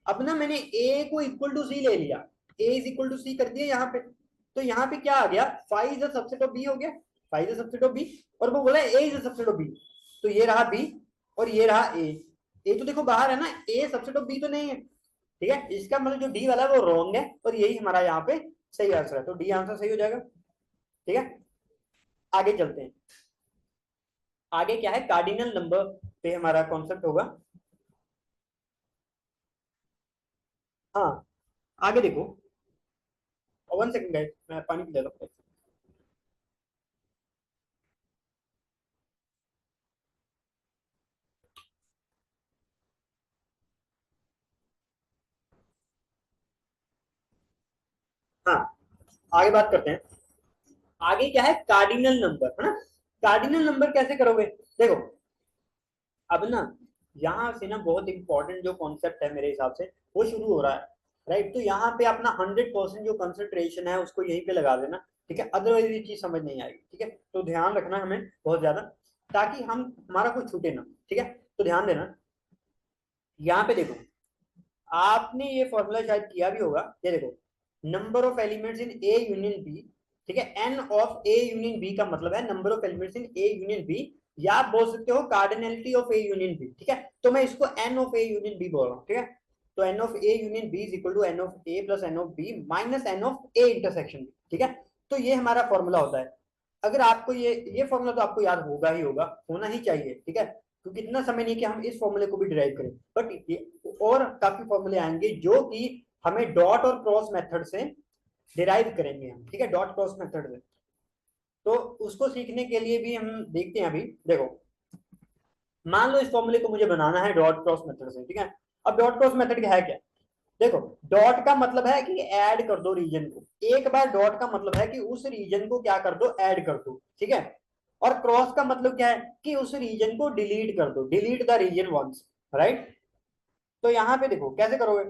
अब ना मैंने a को इक्वल टू c ले लिया, a is equal to c कर दिया यहाँ पे, तो यहाँ पे क्या आ गया, five is a subset of b हो गया, five is a subset of b, और वो बोला a is a subset of b, तो ये रहा b और ये रहा a तो देखो बाहर है ना, a सबसेट ऑफ b तो नहीं है, ठीक है, इसका मतलब जो डी वाला है वो रॉन्ग है, और यही हमारा यहाँ पे सही आंसर है, तो डी आंसर सही हो जाएगा। ठीक है, आगे चलते हैं। आगे क्या है, कार्डिनल नंबर पे हमारा कॉन्सेप्ट होगा। हाँ, आगे देखो, वन सेकंड गाइस, मैं पानी पी लेता हूँ। हाँ, आगे बात करते हैं। आगे क्या है, कार्डिनल नंबर, है ना। कार्डिनल नंबर कैसे करोगे, देखो अब ना यहाँ से ना बहुत इंपॉर्टेंट जो कॉन्सेप्ट है मेरे हिसाब से वो शुरू हो रहा है, राइट। तो यहाँ पे अपना 100% जो कंसंट्रेशन है उसको यहीं पे लगा देना, ठीक है, अदरवाइज ये चीज समझ नहीं आएगी। ठीक है, तो ध्यान रखना हमें बहुत ज्यादा, ताकि हम हमारा कुछ छूटे ना। ठीक है, तो ध्यान देना, यहाँ पे देखो, आपने ये फॉर्मूला शायद किया भी होगा, ये देखो, number of elements in A union B, ठीक है, N of A union B का मतलब है number of elements in A union B, या आप बोल सकते हो cardinality of A union B. ठीक है, तो मैं इसको N of A union B बोल रहा हूँ। ठीक है, तो N of A union B is equal to N of A plus N of B minus N of A intersection B. ठीक है, तो ये हमारा फॉर्मूला होता है। अगर आपको ये फॉर्मूला तो आपको याद होगा ही होगा, होना ही चाहिए। ठीक है, क्योंकि इतना समय नहीं कि हम इस फॉर्मूले को भी डिराइव करें, बट ये और काफी फॉर्मूले आएंगे जो कि हमें डॉट और क्रॉस मेथड से डिराइव करेंगे हम। ठीक है, डॉट क्रॉस मेथड से, तो उसको सीखने के लिए भी हम देखते हैं। अभी देखो, मान लो इस फॉर्मूले को मुझे बनाना है डॉट क्रॉस मेथड से। ठीक है, अब डॉट क्रॉस मेथड क्या है, क्या, देखो डॉट का मतलब है कि ऐड कर दो रीजन को, एक बार डॉट का मतलब है कि उस रीजन को क्या कर दो, ऐड कर दो। ठीक है, और क्रॉस का मतलब क्या है कि उस रीजन को डिलीट कर दो, delete the region once, right. तो यहाँ पे देखो कैसे करोगे,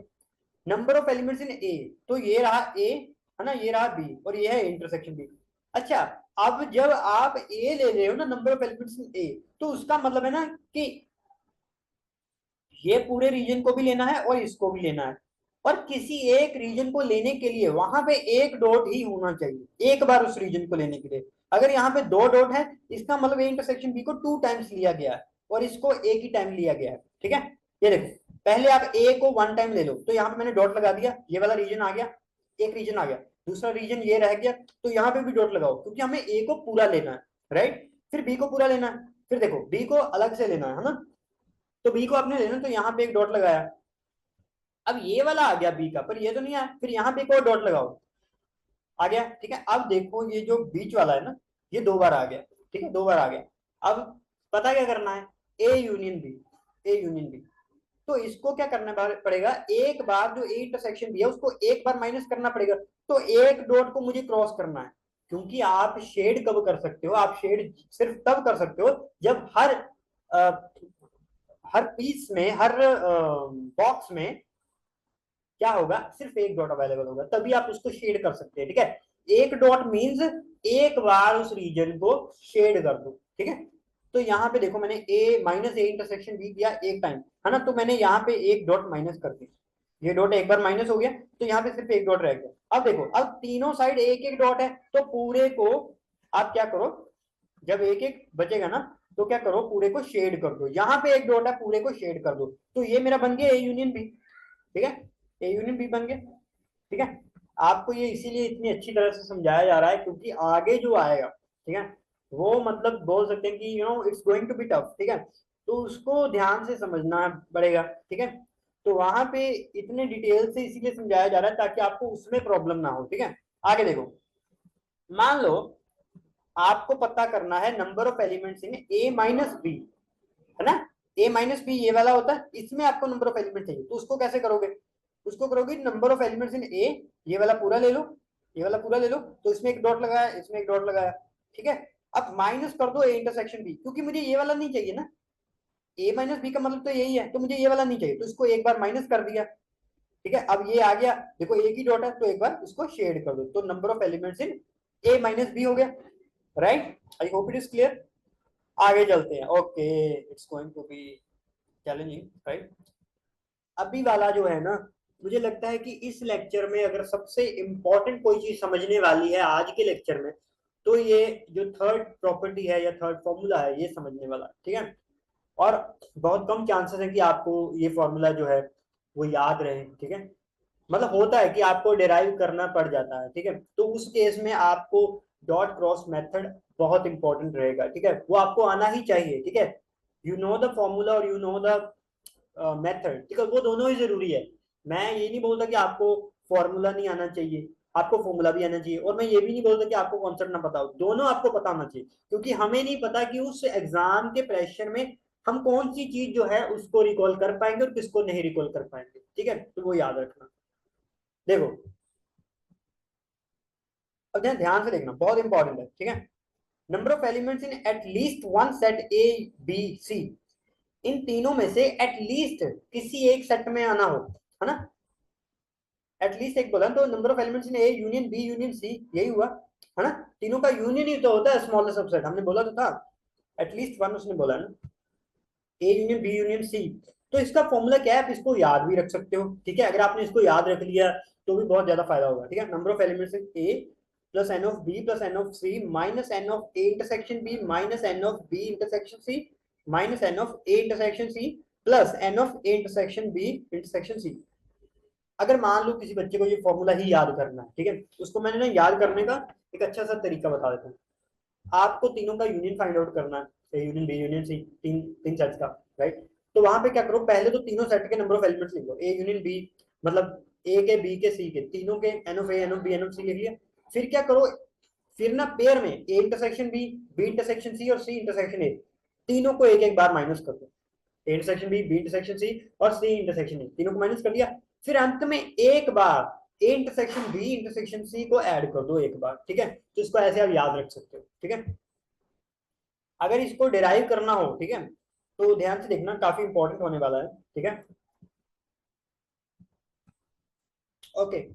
number of elements in A, तो ये रहा ए, है ना, ये रहा बी, और ये है इंटरसेक्शन बी। अच्छा, अब जब आप ए ले रहे हो ना, number of elements in A, तो उसका मतलब है ना कि ये पूरे रीजन को भी लेना है और इसको भी लेना है, और किसी एक रीजन को लेने के लिए वहां पे एक डॉट ही होना चाहिए, एक बार उस रीजन को लेने के लिए। अगर यहाँ पे दो डॉट है, इसका मतलब इंटरसेक्शन बी को टू टाइम्स लिया गया है और इसको एक ही टाइम लिया गया है। ठीक है, ये देखो, पहले आप ए को वन टाइम ले लो, तो यहाँ पे मैंने डॉट लगा दिया, ये वाला रीजन आ गया, एक रीजन आ गया, दूसरा रीजन ये रह गया, तो यहाँ पे भी डॉट लगाओ, क्योंकि हमें ए को पूरा लेना है, राइट। फिर बी को पूरा लेना है, फिर देखो बी को अलग से लेना है ना, तो बी को आपने लेना, तो यहाँ पे एक डॉट लगाया, अब ये वाला आ गया बी का, पर ये तो नहीं आया, फिर यहाँ पे एक और डॉट लगाओ, आ गया। ठीक है, अब देखो ये जो बीच वाला है ना, ये दो बार आ गया। ठीक है, दो बार आ गया। अब पता क्या करना है, A union B, A union B, तो इसको क्या करना पड़ेगा, एक बार जो ए इंटरसेक्शन बी है उसको एक बार माइनस करना पड़ेगा, तो एक डॉट को मुझे क्रॉस करना है, क्योंकि आप शेड कब कर सकते हो, आप शेड सिर्फ तब कर सकते हो जब हर पीस में, हर बॉक्स में क्या होगा, सिर्फ एक डॉट अवेलेबल होगा, तभी आप उसको शेड कर सकते हैं। ठीक है, एक डॉट मींस एक बार उस रीजन को शेड कर दो। ठीक है, तो यहाँ पे देखो मैंने ए माइनस ए इंटरसेक्शन बी किया एक टाइम, है ना, तो मैंने यहाँ पे एक डॉट माइनस कर दी, ये डॉट एक बार माइनस हो गया, तो यहाँ पे सिर्फ एक डॉट रह गया। अब देखो, अब तीनों साइड एक एक डॉट है, तो पूरे को आप क्या करो, जब एक एक बचेगा ना, तो क्या करो, पूरे को शेड कर दो, यहाँ पे एक डॉट है, पूरे को शेड कर दो, तो ये मेरा बन गया ए यूनियन बी। ठीक है, ए यूनियन बी बन गया। ठीक है, आपको ये इसीलिए इतनी अच्छी तरह से समझाया जा रहा है क्योंकि आगे जो आएगा, ठीक है, वो मतलब बोल सकते हैं कि it's going to be tough. ठीक है, तो उसको ध्यान से समझना पड़ेगा। ठीक है, तो वहां पे इतने डिटेल से इसीलिए समझाया जा रहा है ताकि आपको उसमें प्रॉब्लम ना हो। ठीक है, आगे देखो, मान लो आपको पता करना है number of elements in A minus B, है ना, ए माइनस बी ये वाला होता है, इसमें आपको नंबर ऑफ एलिमेंट चाहिए, तो उसको कैसे करोगे, उसको करोगे नंबर ऑफ एलिमेंट्स इन ए, ये वाला पूरा ले लो, ये वाला पूरा ले लो, तो इसमें एक डॉट लगाया, इसमें एक डॉट लगाया। ठीक है, अब माइनस कर दो ए इंटरसेक्शन बी, क्योंकि मुझे ये वाला नहीं चाहिए ना, ए माइनस बी का मतलब तो यही है, तो मुझे ये वाला नहीं चाहिए, तो इसको एक बार माइनस कर दिया। ठीक है, अब ये आ गया, देखो एक ही डॉट है, तो एक बार इसको शेड कर दो, तो number of elements in A minus B हो गया। Right, I hope it is clear. आगे चलते हैं। Okay, it's going to be challenging, right. अभी वाला जो है ना, मुझे लगता है कि इस लेक्चर में अगर सबसे इंपॉर्टेंट कोई चीज समझने वाली है आज के लेक्चर में, तो ये जो थर्ड प्रॉपर्टी है या थर्ड फॉर्मूला है, ये समझने वाला है। ठीक है, और बहुत कम चांसेस है कि आपको ये फॉर्मूला जो है वो याद रहे। ठीक है, मतलब होता है कि आपको डिराइव करना पड़ जाता है। ठीक है, तो उस केस में आपको डॉट क्रॉस मेथड बहुत इंपॉर्टेंट रहेगा। ठीक है, वो आपको आना ही चाहिए। ठीक है, यू नो द फॉर्मूला और यू नो द मेथड, ठीक है, वो दोनों ही जरूरी है। मैं ये नहीं बोलता कि आपको फॉर्मूला नहीं आना चाहिए, आपको फॉर्मूला भी आना चाहिए, और मैं ये भी नहीं बोलता कि आपको कॉन्सेप्ट ना पता हो, दोनों आपको पता होना चाहिए, क्योंकि हमें नहीं पता कि उस एग्जाम के प्रेशर में हम कौन सी चीज जो है उसको रिकॉल कर पाएंगे और किसको नहीं रिकॉल कर पाएंगे। ठीक है, तो वो याद रखना। देखो, अब ध्यान से देखना, बहुत इंपॉर्टेंट है। ठीक है, number of elements in at least one set A B C, इन तीनों में से एटलीस्ट किसी एक सेट में आना हो, है ना, एटलीस्ट एक बोला तो number of elements in A union B union C, यही हुआ, है ना, तीनों का यूनियन ही तो होता है स्मॉलेस्ट सबसेट, हमने बोला तो था, एटलीस्ट वन उसने बोला है ना, A union B union C. तो इसका फॉर्मूला क्या है, आप इसको याद भी रख सकते हो। ठीक है, अगर आपने इसको याद रख लिया तो भी बहुत ज्यादा फायदा होगा। ठीक है, number of elements in A plus N of B plus N of C minus N of A intersection B minus N of B intersection C minus N of A intersection C plus N of A intersection B intersection C. अगर मान लो किसी बच्चे को ये formula ही याद करना है, ठीक है, उसको मैंने ना याद करने का एक अच्छा सा तरीका बता देता हूँ। आपको तीनों का यूनियन फाइंड आउट करना है, A union B union C, तीन तीन सेट्स का, राइट। तो वहां पे क्या करो, पहले तो तीनों सेट के नंबर ऑफ एलिमेंट्स लिख लो, ए यूनियन बी, मतलब ए के बी के सी के तीनों के N of A N of B N of C लिख लिया। फिर क्या करो, फिर ना पेयर में A intersection B intersection C और सी इंटरसेक्शन ए, तीनों को एक एक बार माइनस कर दो, A intersection B intersection C और सी इंटरसेक्शन ए, तीनों को माइनस कर दिया। फिर अंत में एक बार A intersection B intersection C को ऐड कर दो एक बार। ठीक है, तो इसको ऐसे आप याद रख सकते हो। ठीक है, अगर इसको डिराइव करना हो, ठीक है, तो ध्यान से देखना, काफी इंपॉर्टेंट होने वाला है। ठीक है, ओके,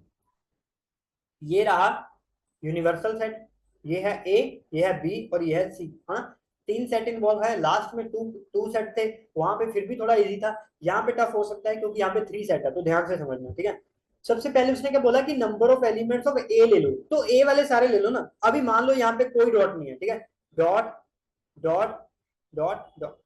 ये रहा यूनिवर्सल सेट, ये है ए, ये है बी और ये है सी, हाँ, तीन सेट इन्वॉल्व है, लास्ट में टू टू सेट थे, वहां पे फिर भी थोड़ा इजी था, यहाँ पे टफ हो सकता है क्योंकि यहाँ पे थ्री सेट है, तो ध्यान से समझना। ठीक है, सबसे पहले उसने क्या बोला कि नंबर ऑफ एलिमेंट्स ऑफ ए ले लो, तो ए वाले सारे ले लो ना। अभी मान लो यहाँ पे कोई डॉट नहीं है, ठीक है, डॉट डॉट डॉट डॉट,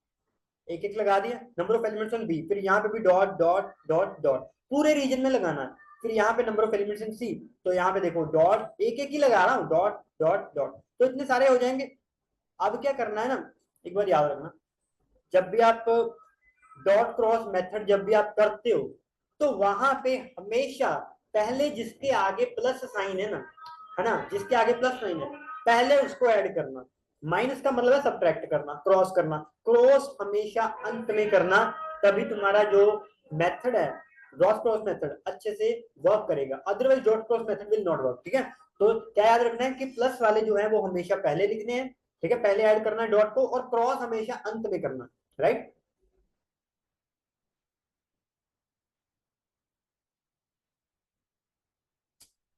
एक एक लगा दिया, number of elements on B, फिर यहाँ पे भी डॉट डॉट डॉट डॉट, पूरे रीजन में लगाना है। फिर यहाँ पे number of elements in C, तो यहाँ पे देखो डॉट एक एक ही लगा रहा हूँ, डॉट डॉट डॉट, तो इतने सारे हो जाएंगे। अब क्या करना है ना, एक बार याद रखना, जब भी आप डॉट क्रॉस मेथड जब भी आप करते हो, तो वहां पे हमेशा पहले जिसके आगे प्लस साइन है ना, जिसके आगे प्लस साइन है, पहले उसको ऐड करना। माइनस का मतलब है सब्ट्रैक्ट करना, क्रॉस करना, क्रॉस हमेशा अंत में करना, तभी तुम्हारा जो मेथड है डॉट क्रॉस मेथड अच्छे से वर्क करेगा, otherwise dot cross method will not work. ठीक है, तो क्या याद रखना है कि प्लस वाले जो है वो हमेशा पहले लिखने हैं, ठीक है, पहले ऐड करना है डॉट को, और क्रॉस हमेशा अंत में करना, right.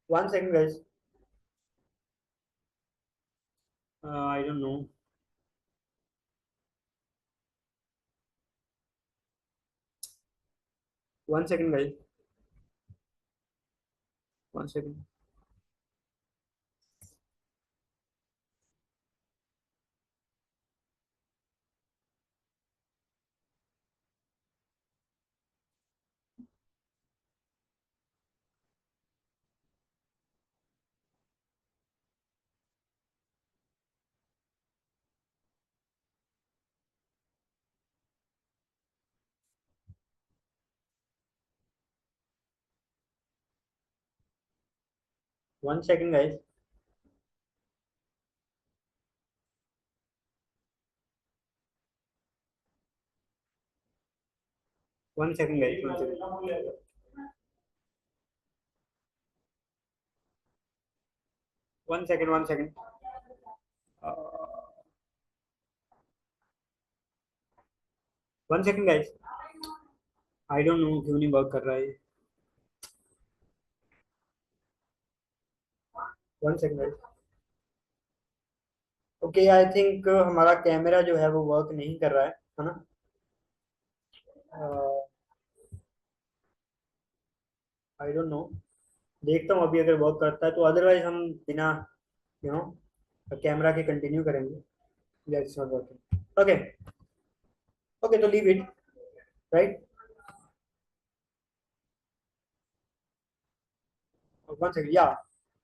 1 second guys, I don't know, 1 second guys, 1 second. 1 second guys. One second guys, 1 second. 1 second, 1 second. 1 second guys. I don't know क्यों नहीं वर्क कर रहा है। 1 second guys. Okay, I think हमारा कैमरा जो है वो वर्क नहीं कर रहा है ना? आई डोंट नो, देखता हूँ अभी अगर वर्क करता है तो, अदरवाइज हम बिना यू नो कैमरा के कंटिन्यू करेंगे। It's not working. Okay. Okay, तो लीव इट, राइट। 1 सेकंड, या।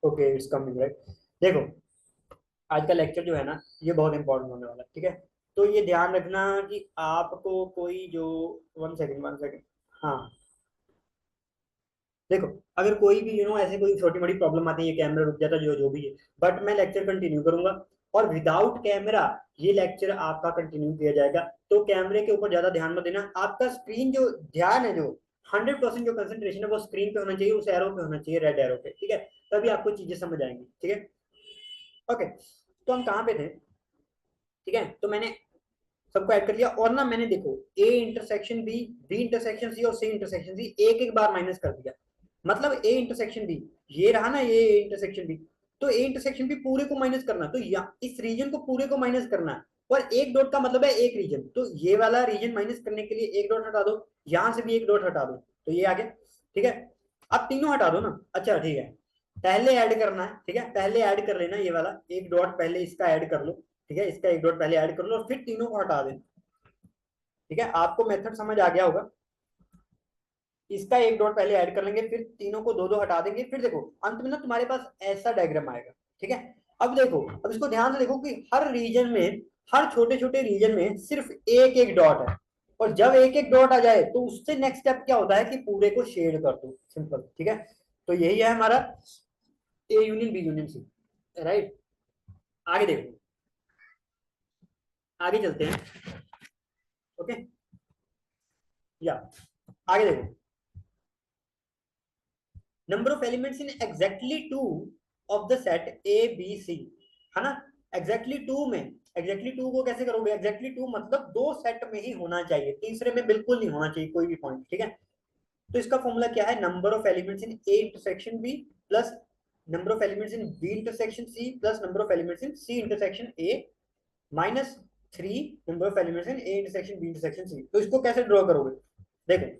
Okay, it's coming, right. देखो, आज का लेक्चर जो है ना, ये बहुत इंपॉर्टेंट होने वाला है, ठीक है? तो ये ध्यान रखना कि आपको कोई जो 1 सेकंड, 1 सेकंड। हाँ, देखो, अगर कोई भी ऐसे कोई छोटी मोटी प्रॉब्लम आती है, ये कैमरा रुक जाता है, जो जो भी है, बट मैं लेक्चर कंटिन्यू करूंगा। और विदाउट कैमरा ये लेक्चर आपका कंटिन्यू किया जाएगा। तो कैमरे के ऊपर ज्यादा ध्यान मत देना, आपका स्क्रीन जो ध्यान है, जो 100% जो कंसंट्रेशन है वो स्क्रीन पे होना चाहिए, उस एरो पे होना चाहिए, रेड एरो पे, ठीक है? तभी आपको चीजें समझ आएंगी, ठीक है? ओके, तो हम कहाँ पे थे? ठीक है, तो मैंने सबको ऐड कर लिया, और ना मैंने देखो, A intersection B, B intersection C और सी इंटरसेक्शन सी एक एक बार माइनस कर दिया। मतलब ए इंटरसेक्शन बी, ये रहा ना, ये इंटरसेक्शन बी, तो ए इंटरसेक्शन बी पूरे को माइनस करना, तो इस रीजन को पूरे को माइनस करना है। और एक डॉट का मतलब है एक रीजन, तो ये वाला रीजन माइनस करने के लिए एक डॉट हटा दो, यहां से भी एक डॉट हटा दो, तो ये आ गया। ठीक है, अब तीनों हटा दो ना। अच्छा ठीक है, पहले ऐड करना है, ठीक है? पहले ऐड कर लेना, ये वाला एक डॉट पहले इसका ऐड कर लो, ठीक है? इसका एक डॉट पहले ऐड कर लो और फिर तीनों को हटा देना। ठीक है, आपको मेथड समझ आ गया होगा। इसका एक डॉट पहले ऐड कर लेंगे, फिर तीनों को दो दो हटा देंगे, फिर देखो अंत में ना तुम्हारे पास ऐसा डायग्राम आएगा। ठीक है, अब देखो, अब इसको ध्यान से देखो कि हर रीजन में, हर छोटे छोटे रीजन में सिर्फ एक एक डॉट है। और जब एक एक डॉट आ जाए तो उससे नेक्स्ट स्टेप क्या होता है कि पूरे को शेड कर दो, सिंपल। ठीक है, तो यही है हमारा A union B union C, right? आगे देखो, आगे चलते हैं। ओके, या आगे देखो, number of elements in exactly two of the set A B C, है ना? एग्जैक्टली टू में, एग्जैक्टली टू को कैसे करोगे? एग्जैक्टली टू मतलब दो सेट में ही होना चाहिए, तीसरे में बिल्कुल नहीं होना चाहिए कोई भी पॉइंट। ठीक है, तो इसका फॉर्मूला क्या है? Number of elements in A intersection B plus number of elements in B intersection C plus number of elements in C intersection A minus 3 number of elements in A intersection B intersection C. तो इसको कैसे draw करोगे? देखो,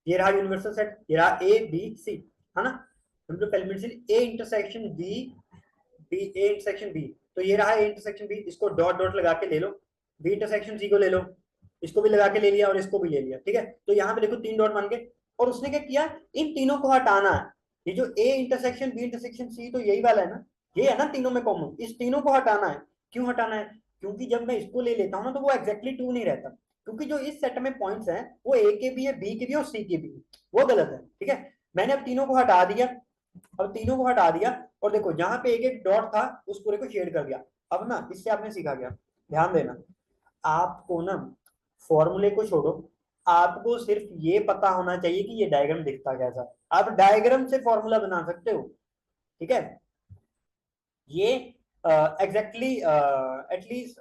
ये रहा universal set, ये रहा ए B C, है ना? Number of elements in A intersection B, B A intersection B, तो ये रहा ए इंटरसेक्शन बी, इसको डॉट डॉट लगा के ले लो। बी इंटरसेक्शन सी को ले लो, इसको भी लगा के ले लिया और इसको भी ले लिया। ठीक है, तो यहाँ पे देखो तीन डॉट मान के, और उसने क्या किया, इन तीनों को हटाना है। ये जो A intersection B intersection C, तो यही वाला है ना, ये है ना तीनों में कॉमन, इस तीनों को हटाना है। क्यों हटाना है? क्योंकि जब मैं इसको ले लेता हूँ ना, तो वो एग्जैक्टली टू नहीं रहता, क्योंकि जो इस सेट में पॉइंट्स हैं वो ए के भी है, बी के भी और सी के भी है, वो गलत है। ठीक है, मैंने अब तीनों को हटा दिया, अब तीनों को हटा दिया, और देखो जहां पे एक एक डॉट था उस पूरे को शेड कर दिया। अब ना इससे आपने सीखा गया, ध्यान देना, आपको ना फॉर्मूले को छोड़ो, आपको सिर्फ ये पता होना चाहिए कि ये डायग्राम दिखता कैसा। आप डायग्राम से फॉर्मूला बना सकते हो। ठीक है, ये exactly at least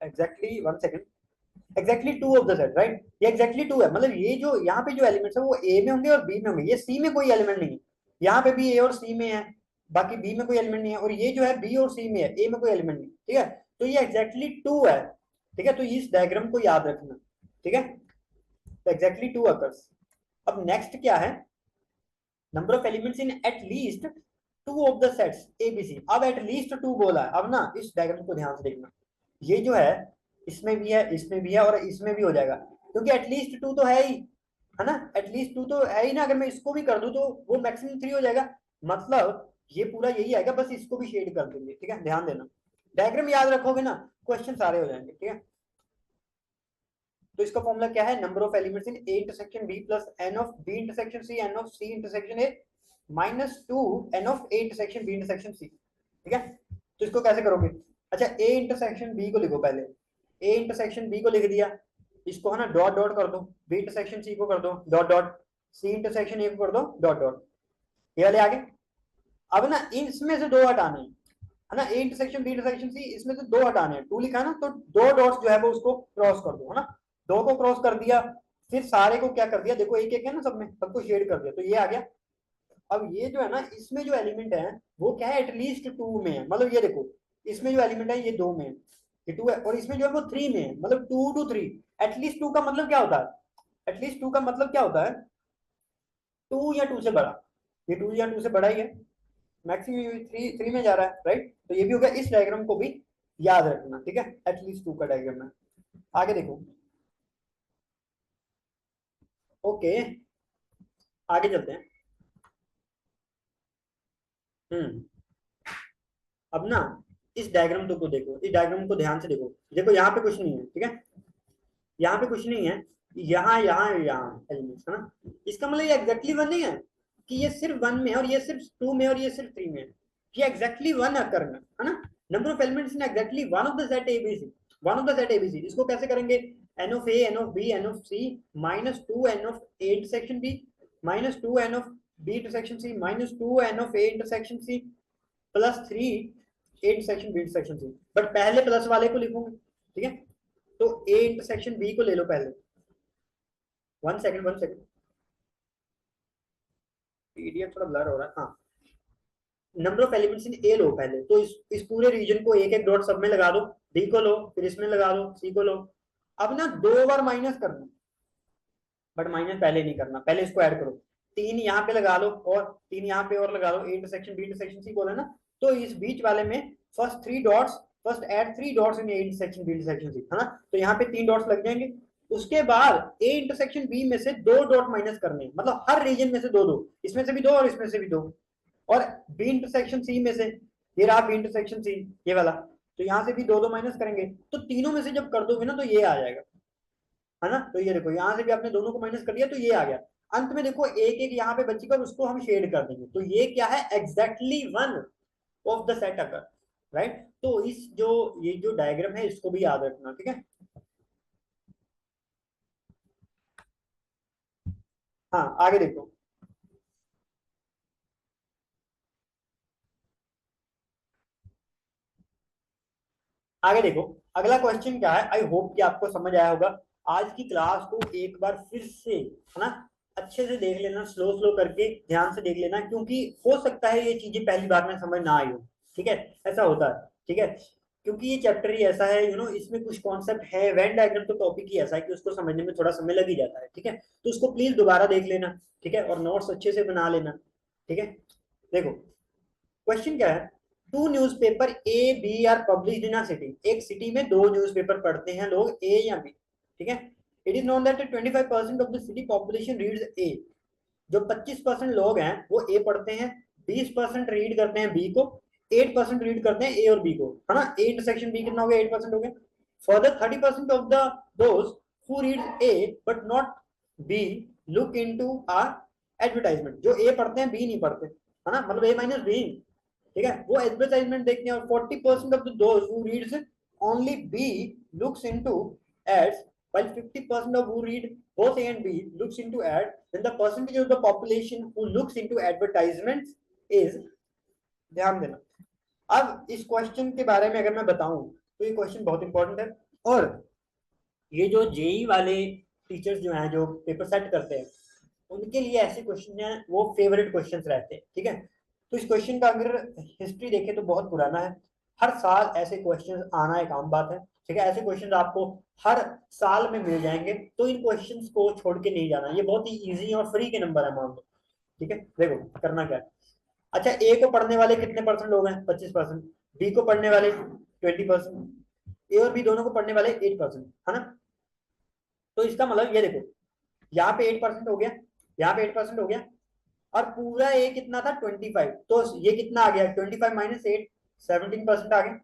exactly 1 second, exactly two of the set, right? ये एग्जैक्टली टू है, मतलब ये जो यहाँ पे जो एलिमेंट्स है वो ए में होंगे और बी में होंगे, ये सी में कोई एलिमेंट नहीं है। यहाँ पे भी ए और सी में है, बाकी बी में कोई एलिमेंट नहीं है, और ये जो है बी और सी में है, ए में कोई एलिमेंट नहीं। ठीक है, तो ये एग्जैक्टली टू है। ठीक है, तो इस डायग्राम को याद रखना। ठीक है, तो एग्जैक्टली टू अकर्स। अब नेक्स्ट क्या है? Number of elements in at least two of the sets A B C. अब एट लीस्ट टू बोला है, अब ना इस डायग्राम को ध्यान से देखना, ये जो है इसमें भी है, इसमें भी है और इसमें भी हो जाएगा, क्योंकि एटलीस्ट टू तो है ही, है ना? एटलीस्ट टू तो है ही ना, अगर मैं इसको भी कर दूं तो वो मैक्सिमम 3 हो जाएगा। मतलब ये पूरा यही आएगा, बस इसको भी शेड कर देंगे। ठीक है, ध्यान देना, डायग्राम याद रखोगे ना, क्वेश्चन सारे हो जाएंगे। ठीक है, तो इसका फॉर्मूला क्या है? Number of elements in A intersection B plus N of B intersection C N of C intersection A -2 n of A intersection B intersection C, ठीक है। तो इसको कैसे करोगे? अच्छा, ए इंटरसेक्शन बी को लिखो पहले, ए इंटरसेक्शन बी को लिख दिया, इसको है ना डॉट डॉट कर दो, बी इंटरसेक्शन सी को कर दो dot dot, C intersection A को कर दो डॉट डॉट, ये वाले आगे। अब ना इसमें से दो हटाने हैं, है ना, A intersection B intersection C, इसमें से दो हटाने हैं, टू लिखा है ना, तो दो डॉट्स जो है वो उसको क्रॉस कर दो, है ना, दो को क्रॉस कर दिया, फिर सारे को क्या कर दिया, देखो एक एक है ना, सब में सबको शेड कर दिया, तो ये आ गया। अब ये जो है ना, इसमें जो एलिमेंट है वो क्या है, एटलीस्ट टू में है, मतलब ये देखो, इसमें जो एलिमेंट है ये दो में है, ये टू है, और इसमें जो है वो थ्री में है, मतलब 2 to 3। एटलीस्ट टू का मतलब क्या होता है, एटलीस्ट टू का मतलब क्या होता है, टू या टू से बड़ा, ये टू या टू से बड़ा ही है, मैक्सिमम थ्री थ्री में जा रहा है, राइट। तो ये भी हो गया, इस डायग्राम को भी याद रखना, ठीक है, एटलीस्ट टू का डायग्राम है। आगे देखो, ओके, आगे चलते हैं। हम्म, अब ना इस डायग्राम को देखो, इस डायग्राम को ध्यान से देखो, देखो यहाँ पे कुछ नहीं है, ठीक है, यहाँ पे कुछ नहीं है, यहाँ यहाँ यहाँ एलिमेंट्स है ना, इसका मतलब ये एग्जैक्टली वन नहीं है कि ये सिर्फ वन में है और ये सिर्फ टू में और ये सिर्फ थ्री में है, ये एग्जैक्टली वन अकर में है ना, number of elements in exactly one of the set A B C, one of the set A B C, इसको कैसे करेंगे, N of A N of B N of C -2 N of A intersection B -2 N of B intersection C -2 N of A intersection C +3 A intersection B intersection C, but पहले plus वाले को लिखूंगे, ठीक है। तो ए intersection B को ले लो पहले, 1 second 1 second, PDF थोड़ा ब्लर हो रहा है, हाँ। नंबर ऑफ एलिमेंट्स इन ए लो पहले, तो इस पूरे रीजन को एक एक डॉट सब में लगा दो, बी को लो, फिर इसमें लगा दो, सी को लो। अब ना दो बार माइनस करना, बट माइनस पहले नहीं करना, पहले इसको ऐड करो, तीन यहाँ पे लगा लो और तीन यहाँ पे और लगा लो, A intersection B intersection C बोला ना, तो इस बीच वाले में first three dots, first add three dots in A intersection B intersection C, है ना, तो यहाँ पे तीन डॉट्स लग जाएंगे। उसके बाद ए इंटरसेक्शन बी में से दो डॉट माइनस करने, मतलब हर रीजन में से दो दो, इसमें से भी दो और इसमें से भी दो, और बी इंटरसेक्शन सी में से, ये रहा बी इंटरसेक्शन सी, ये वाला, तो यहाँ से भी दो दो माइनस करेंगे, तो तीनों में से जब कर दोगे ना तो ये आ जाएगा, है ना, तो ये देखो यहाँ से भी आपने दोनों को माइनस कर दिया तो ये आ गया। अंत में देखो एक एक यहाँ पे बची पर उसको हम शेड कर देंगे, तो ये क्या है, exactly one of the set occur, right. तो इस जो ये जो डायग्राम है इसको भी याद रखना, ठीक है। हाँ, आगे देखो, आगे देखो, अगला क्वेश्चन क्या है, आई होप कि आपको समझ आया होगा। आज की क्लास को एक बार फिर से, है ना, अच्छे से देख लेना, स्लो स्लो करके ध्यान से देख लेना, क्योंकि हो सकता है ये चीजें पहली बार में समझ ना आई हो, ठीक है, ऐसा होता है, ठीक है, क्योंकि ये चैप्टर ही ऐसा है, इसमें कुछ कॉन्सेप्ट है, वेन डायग्राम तो टॉपिक ही ऐसा है कि उसको समझने में थोड़ा समय लग ही जाता है, ठीक है, तो उसको प्लीज दोबारा देख लेना, ठीक है, और नोट्स अच्छे से बना लेना, ठीक है। देखो क्वेश्चन क्या है, two newspaper A B are published in a city, एक सिटी में दो न्यूज़पेपर पढ़ते हैं लोग, ए या बी, ठीक है। It is known that 25% of the city population reads A, जो 25% लोग हैं वो ए पढ़ते हैं, 20% रीड करते हैं बी को, 8% रीड करते हैं ए और बी को, है ना, ए इंटरसेक्शन बी कितना हो गया, 8% हो गया। Further 30% of the those who reads A but not B look into are advertisement, जो ए पढ़ते हैं बी नहीं पढ़ते, है ना, मतलब ए माइनस बी, ठीक है, वो एडवर्टाइजमेंट देखते हैं, और 40% of those who reads only B looks into ads, while 50% of who read both A and B looks into ad, then the percentage of the population who looks into advertisements is, ध्यान देना। अब इस question के बारे में अगर मैं बताऊं तो ये क्वेश्चन बहुत इंपॉर्टेंट है, और ये जो जेई वाले टीचर्स जो हैं जो पेपर सेट करते हैं उनके लिए ऐसे क्वेश्चन हैं वो फेवरेट क्वेश्चन रहते हैं, ठीक है। तो इस क्वेश्चन का अगर हिस्ट्री देखें तो बहुत पुराना है, हर साल ऐसे क्वेश्चन आना एक आम बात है, ठीक है, ऐसे क्वेश्चन आपको हर साल में मिल जाएंगे, तो इन क्वेश्चन को छोड़ के नहीं जाना, ये बहुत ही ईजी और फ्री के नंबर है मान लो, ठीक है। देखो करना क्या है, अच्छा, ए को पढ़ने वाले कितने परसेंट लोग हैं, 25%, बी को पढ़ने वाले 20%, ए और बी दोनों को पढ़ने वाले 8%, है ना। तो इसका मतलब ये देखो, यहाँ पे 8% हो गया, यहाँ पे 8% हो गया, और पूरा ए कितना था 25, तो ये कितना आ गया 25 -8, 17% आ गया,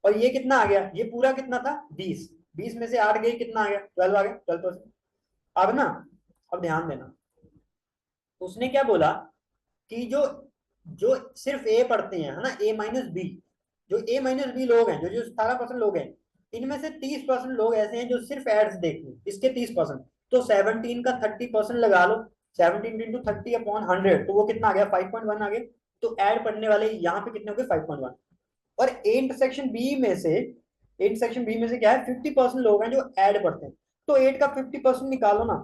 और ये कितना आ गया, ये पूरा कितना था 20, 20 में से 8 गए कितना आ गया 12 आ गया, 12%। अब ना, अब ध्यान देना, उसने क्या बोला कि जो जो सिर्फ ए पढ़ते हैं, है ना, ए माइनस बी, जो ए माइनस बी लोग हैं, जो जो 17% लोग हैं, इनमें से 30% लोग ऐसे हैं जो सिर्फ एड्स देखते हैं, इसके 30%। तो 17 का 30% लगा लो, 17 इंटू 30/100, तो वो कितना आ गया, 5.1 आ गया। तो ऐड पढ़ने वाले यहाँ पे कितने हो गए, 5.1। और ए इंटरसेक्शन बी में से, ए इंटरसेक्शन बी में से क्या है, 50% लोग हैं जो ऐड पढ़ते हैं। तो 8 का 50% निकालो ना,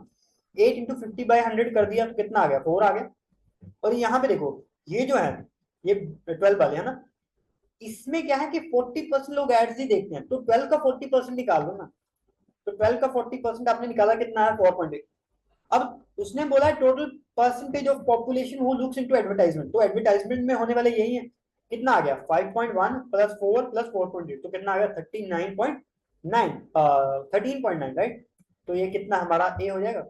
8 इंटू 50/100 कर दिया, तो कितना आ गया, 4 आ गया। और यहाँ पे देखो, ये जो है, ये 12 वाले है ना, इसमें क्या है कि 40% लोग एड्स ही देखते हैं, तो 12 का 40% निकाल दो ना। तो 12 का 40% आपने निकाला, कितना है, 4.8। अब उसने बोला है total percentage of population who looks into advertisement, तो एडवर्टाइजमेंट में होने वाले यही है। कितना आ गया, 5.1 प्लस 4 प्लस 4.8, तो कितना आ गया, 39.9, 13.9, राइट। तो ये कितना हमारा ए हो जाएगा,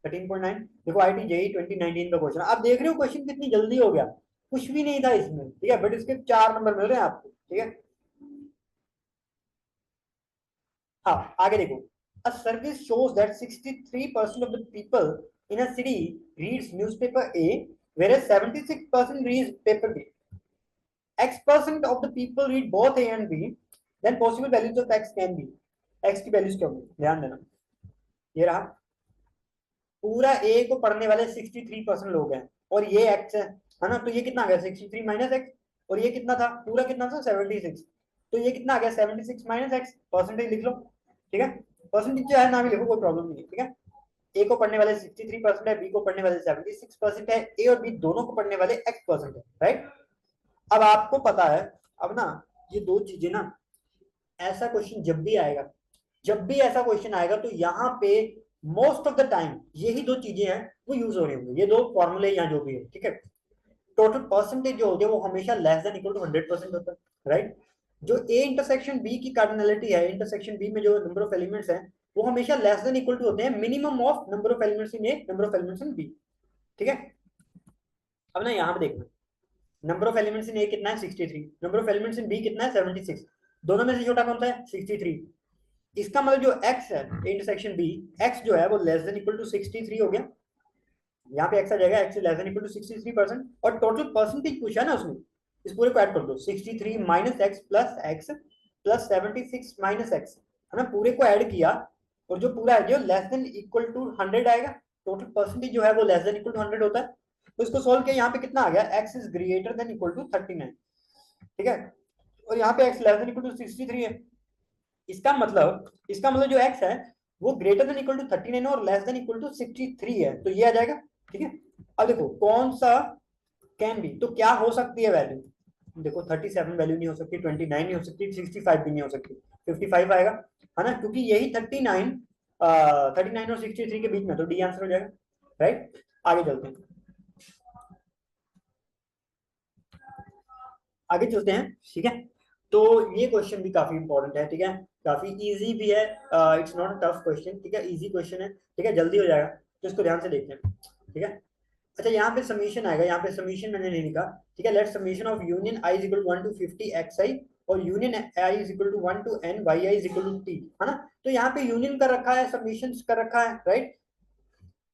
13.9। देखो आईटी जेई 2019 का क्वेश्चन, आप देख रहे हो क्वेश्चन कितनी जल्दी हो गया, कुछ भी नहीं था इसमें, ठीक है, बट इसके 4 नंबर मिल रहे हैं आपको, ठीक है। हाँ, आगे देखो, a service shows that 63% of the people in a city reads newspaper A, whereas 76% reads paper B. X% of the people read both A and B, then possible values of X can be, X की values क्या होगी, ध्यान देना। ये रहा, पूरा ए को पढ़ने वाले 63% लोग हैं, और ये एक्स है ना, तो ये कितना आ गया, 63 माइनस एक्स, और ये कितना था, पूरा कितना था, 76, तो ये कितना आ गया, 76 माइनस एक्स, परसेंटेज लिख लो, ठीक है। परसेंटेज जो है ना भी लिखो, कोई प्रॉब्लम नहीं है, ठीक है। ए को पढ़ने वाले 63% है, बी को पढ़ने वाले 76% है, ए और बी दोनों को पढ़ने वाले x% है, राइट। अब आपको पता है, अब ना ये दो चीजें ना, ऐसा क्वेश्चन जब भी आएगा, जब भी ऐसा क्वेश्चन आएगा, तो यहाँ पे मोस्ट ऑफ द टाइम यही दो चीजें हैं वो यूज हो रही होंगी, ये दो फॉर्मूले या जो भी है, ठीक है। टोटल परसेंटेज जो होती है वो हमेशा लेस देन इक्वल टू 100% होता है, राइट। जो ए इंटरसेक्शन बी की कार्डिनलिटी है, इंटरसेक्शन बी में जो नंबर ऑफ एलिमेंट्स हैं, वो हमेशा लेस देन इक्वल टू होते हैं minimum of number of elements in A, number of elements in B, ठीक है। अब ना यहाँ पे देखना, number of elements in A कितना है, 63, number of elements in B कितना है, 76, दोनों में से छोटा कौन सा है, 63। इसका मतलब जो x है इंटरसेक्शन बी, x जो है वो लेस देन इक्वल टू 63 हो गया, यहाँ पे x आ जाएगा, x less than equal to 63%, और टोटल परसेंटेज पूछा है ना उसने, इस पूरे को ऐड कर दो, 63 minus x plus x plus 76 minus x, है ना, पूरे को ऐड किया, और जो पूरा है जो लेस देन इक्वल टू 100 आएगा, टोटल परसेंटेज जो है वो लेस देन इक्वल टू 100 होता है। तो इसको सोल्व किया, यहाँ पे कितना आ गया, x is greater than equal to 39, ठीक है, और यहाँ पे x less than equal to 63 है। इसका मतलब जो x है वो ग्रेटर देन इक्वल टू 39 और लेस देन इक्वल टू 63 है, तो ये आ जाएगा, ठीक है। अब देखो कौन सा कैन बी, तो क्या हो सकती है वैल्यू, देखो 37 वैल्यू नहीं हो सकती, 29 नहीं हो सकती, 65 भी नहीं हो सकती, 55 आएगा, है ना, क्योंकि यही 39 और 63 के बीच में, तो डी आंसर हो जाएगा, राइट। आगे चलते हैं, आगे चलते हैं, ठीक है। तो ये क्वेश्चन भी काफी इंपॉर्टेंट है, ठीक है, काफी इजी भी है, इट्स नॉट टफ क्वेश्चन, ठीक है, इजी क्वेश्चन है, ठीक है, जल्दी हो जाएगा, तो इसको ध्यान से देखते हैं, ठीक है। अच्छा, यहाँ पे समीशन आएगा, यहाँ पे समीशन मैंने नहीं लिखा, ठीक है। Let summation of union I is equal to 1 to 50 X I और union I is equal to 1 to n Y I is equal to t, है ना। तो यहाँ पे यूनियन कर रखा है, समीशन कर रखा है, राइट।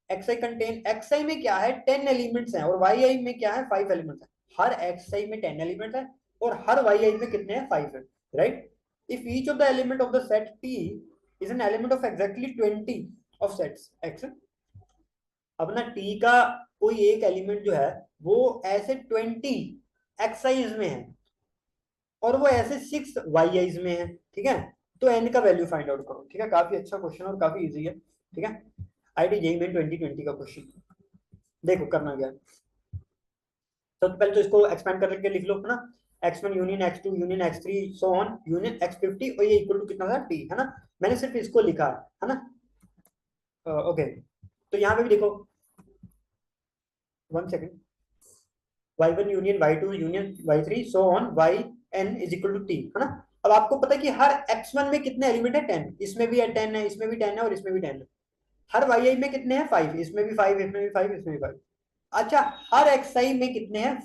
एक्स आई कंटेन, एक्स आई में क्या है, 10 एलिमेंट्स हैं, और वाई आई में क्या है, 5 एलिमेंट्स है। हर एक्स आई में 10 एलिमेंट है, और हर वाई आई में कितने हैं, 5 है, right. If each of the element of the set t is an element of exactly 20 of sets x, अब ना t का कोई एक एलिमेंट जो है वो ऐसे 20 एक्स आईज में है, और वो ऐसे 6 वाई आईज में है, ठीक है। तो n का वैल्यू फाइंड आउट करो, ठीक है, काफी अच्छा क्वेश्चन और काफी इजी है, ठीक है। आईटी जेईई मेन 2020 का क्वेश्चन, देखो करना क्या है, सबसे पहले तो इसको एक्सपेंड करके लिख लो, है ना, x1 union x2 union x3 so on union x50, और ये इक्वल टू कितना था, t, है ना। मैंने सिर्फ इसको लिखा है ना, ओके। तो यहाँ पे भी देखो, 1 second, y1 union y2 union y3 so on yn is equal to t, है ना। अब आपको पता है कि हर x1 में कितने एलिमेंट है, 10, इसमें भी 10 है, इसमें भी 10 है, और इसमें भी 10 है। हर yi में कितने हैं, 5, इसमें भी 5, इसमें भी 5, इसमें भी 5। अच्छा, हर xi में कितने हैं,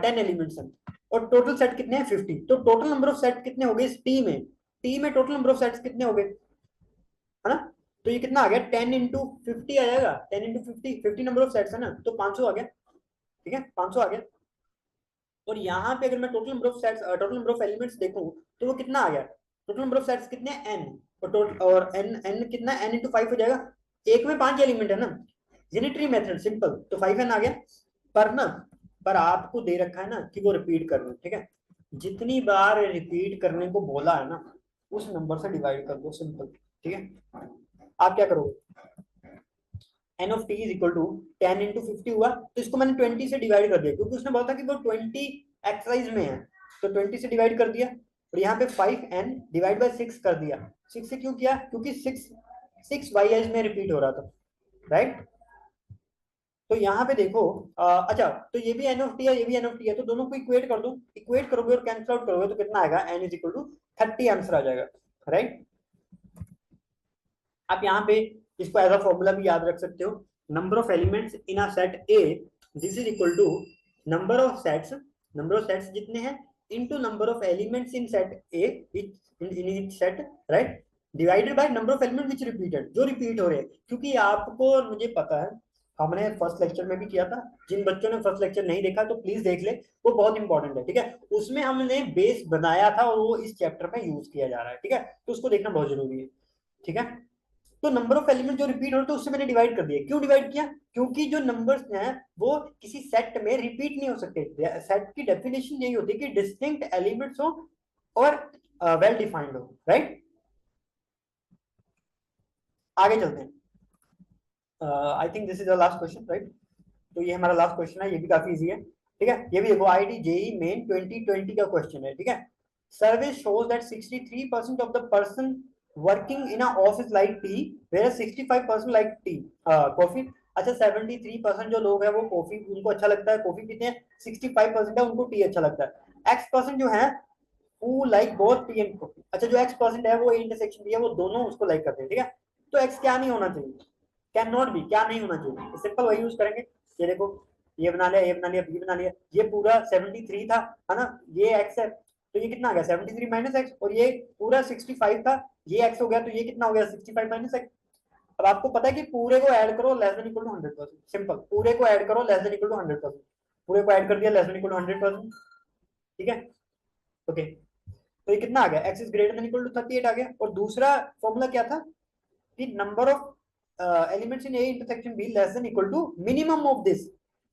10 एलिमेंट्स हैं, और टोटल सेट कितने हैं, 50। तो टोटल नंबर ऑफ सेट कितने हो गए इस टी में टोटल नंबर ऑफ सेट्स कितने हो गए, है ना। तो ये कितना आ गया, 10 इंटू 50 आ जाएगा, 10 इंटू 50, 50 नंबर ऑफ सेट्स है ना, तो 500 आ गया, ठीक है, 500 आ गया। और यहाँ पे अगर मैं total number of sets, total number of elements देखूं तो वो कितना आ गया, टोटल नंबर ऑफ सेट्स कितने n, और n n कितना, n इंटू 5 हो जाएगा, एक में 5 एलिमेंट है ना, यूनिटरी मेथड सिंपल, तो 5n आ गया। पर ना, पर आपको दे रखा है ना कि वो रिपीट करना, ठीक है, जितनी बार रिपीट करने को बोला है ना उस नंबर से डिवाइड कर दो, सिंपल। ठीक है, आप क्या करोगे, N of T is equal to 10 into 50 हुआ, तो इसको मैंने 20 से डिवाइड कर दिया, क्योंकि उसने बोला था कि वो 20 एक्सरसाइज में है, तो 20 से डिवाइड कर दिया। और यहाँ पे 5n डिवाइड बाय 6 कर दिया। 6 से क्यों किया, क्योंकि 6 वाई में रिपीट हो रहा था, राइट। तो यहाँ पे देखो, अच्छा, तो ये भी एन ऑफ टी है, ये भी एन ऑफ टी है, तो दोनों को इक्वेट कर दो, इक्वेट करोगे और कैंसिल आउट करोगे तो कितना आएगा, N is equal to 30 answer आ जाएगा, राइट। आप यहाँ पे इसको एज अ फॉर्मूला भी याद रख सकते हो, number of elements in a set A, this is equal to number of sets जितने हैं into number of elements in set A, in each set, right, divided by number of element which repeated, जो repeat हो रहे हैं। क्योंकि आपको और मुझे पता है, हमने फर्स्ट लेक्चर में भी किया था, जिन बच्चों ने फर्स्ट लेक्चर नहीं देखा तो प्लीज देख ले, वो बहुत इंपॉर्टेंट है, ठीक है, उसमें हमने बेस बनाया था और वो इस चैप्टर में यूज किया जा रहा है, ठीक है, तो उसको देखना बहुत जरूरी है, ठीक है। तो नंबर ऑफ एलिमेंट जो रिपीट हो रहे थे उससे मैंने डिवाइड कर दिया, क्यों डिवाइड किया, क्योंकि जो नंबर्स हैं वो किसी सेट में रिपीट नहीं हो सकते, सेट की डेफिनेशन यही होती है कि डिस्टिंक्ट एलिमेंट्स हो और वेल डिफाइंड हो, राइट। आगे चलते हैं, I think this is the last question, right. तो ये हमारा लास्ट क्वेश्चन है, ये भी काफी इजी है, ठीक है, ये भी देखो आईडी जेई मेन 2020 का क्वेश्चन है, ठीक है। Survey shows that 63% of the person working in a office like tea, whereas 65% like tea coffee. अच्छा, 73% जो लोग हैं वो कॉफी, उनको अच्छा लगता है, कॉफी पीते हैं, 65% है उनको टी अच्छा लगता है। एक्स परसेंट जो है who like both T and coffee, अच्छा जो एक्स परसेंट है वो इंटरसेक्शन दिया, वो दोनों उसको लाइक करते हैं, ठीक है। तो एक्स क्या नहीं होना चाहिए, कैन नॉट बी, क्या नहीं होना चाहिए, सिंपल वही यूज करेंगे। ये देखो, ये बना लिया, ये बना लिया, बी बना लिया, ये पूरा 73 था, है ना, ये एक्स है, तो ये कितना आ गया 73 माइनस एक्स, और ये पूरा 65 था, ये एक्स हो गया, तो ये कितना हो गया 65 माइनस एक्स। अब आपको पता है कि पूरे को ऐड करो less than equal to 100%, simple, पूरे को ऐड करो लेस देन इक्वल टू 100%, पूरे को ऐड कर दिया लेस देन इक्वल टू 100%, ठीक है, ओके। तो ये कितना आ गया, X is greater than equal to 38 आ गया। और दूसरा फॉर्मूला क्या था कि number of elements in A intersection B less than equal to minimum of this,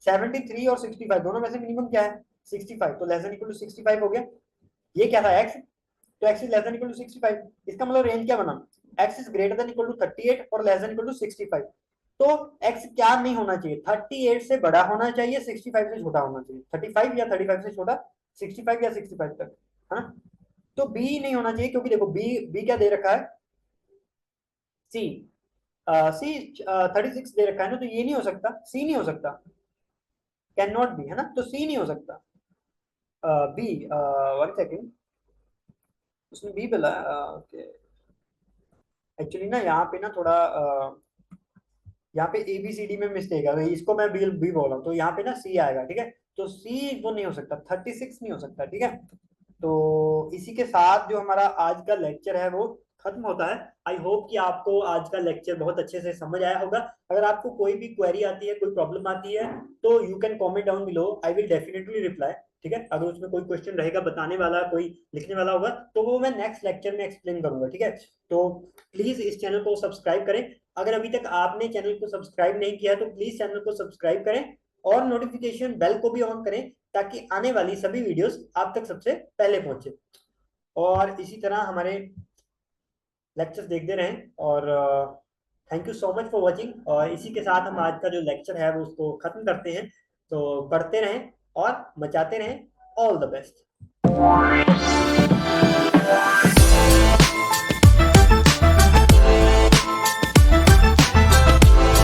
73 और 65 दोनों में से मिनिमम क्या है 65, तो लेस देन इक्वल टू 65 हो गया। ये क्या था एक्स, तो X is less than equal to 65, इसका मतलब रेंज क्या बना, X is greater than equal to 38 और लेस देन इक्वल टू 65। तो एक्स क्या नहीं होना चाहिए, 38 से बड़ा होना चाहिए, 65 से छोटा होना चाहिए, 35 या 35 से छोटा, 65 या 65 तक, है ना। तो बी नहीं होना चाहिए, क्योंकि देखो बी बी क्या दे रखा है, सी, सी 36 दे रखा है ना, तो ये नहीं हो सकता, सी नहीं हो सकता, कैन नॉट बी, है ना, तो सी नहीं हो सकता। बी, वन सेकेंड, उसने बी बोला, एक्चुअली ना यहाँ पे ना थोड़ा यहाँ पे ABCD में मिस्टेक है, तो इसको मैं बी बोल रहा हूँ, तो यहाँ पे ना सी आएगा, ठीक है, तो सी वो नहीं हो सकता, 36 नहीं हो सकता, ठीक है। तो इसी के साथ जो हमारा आज का लेक्चर है वो खत्म होता है। आई होप कि आपको आज का लेक्चर बहुत अच्छे से समझ आया होगा। अगर आपको कोई भी क्वेरी आती है, कोई प्रॉब्लम आती है, तो you can comment down below, I will definitely reply, ठीक है। अगर उसमें कोई क्वेश्चन रहेगा बताने वाला, कोई लिखने वाला होगा, तो वो मैं नेक्स्ट लेक्चर में एक्सप्लेन करूंगा, ठीक है। तो प्लीज इस चैनल को सब्सक्राइब करें, अगर अभी तक आपने चैनल को सब्सक्राइब नहीं किया तो प्लीज चैनल को सब्सक्राइब करें और नोटिफिकेशन बेल को भी ऑन करें, ताकि आने वाली सभी वीडियोस आप तक सबसे पहले पहुंचे। और इसी तरह हमारे लेक्चर्स देखते रहें, और thank you so much for watching. और इसी के साथ हम आज का जो लेक्चर है वो उसको खत्म करते हैं। तो पढ़ते रहें और मचाते रहें। All the best.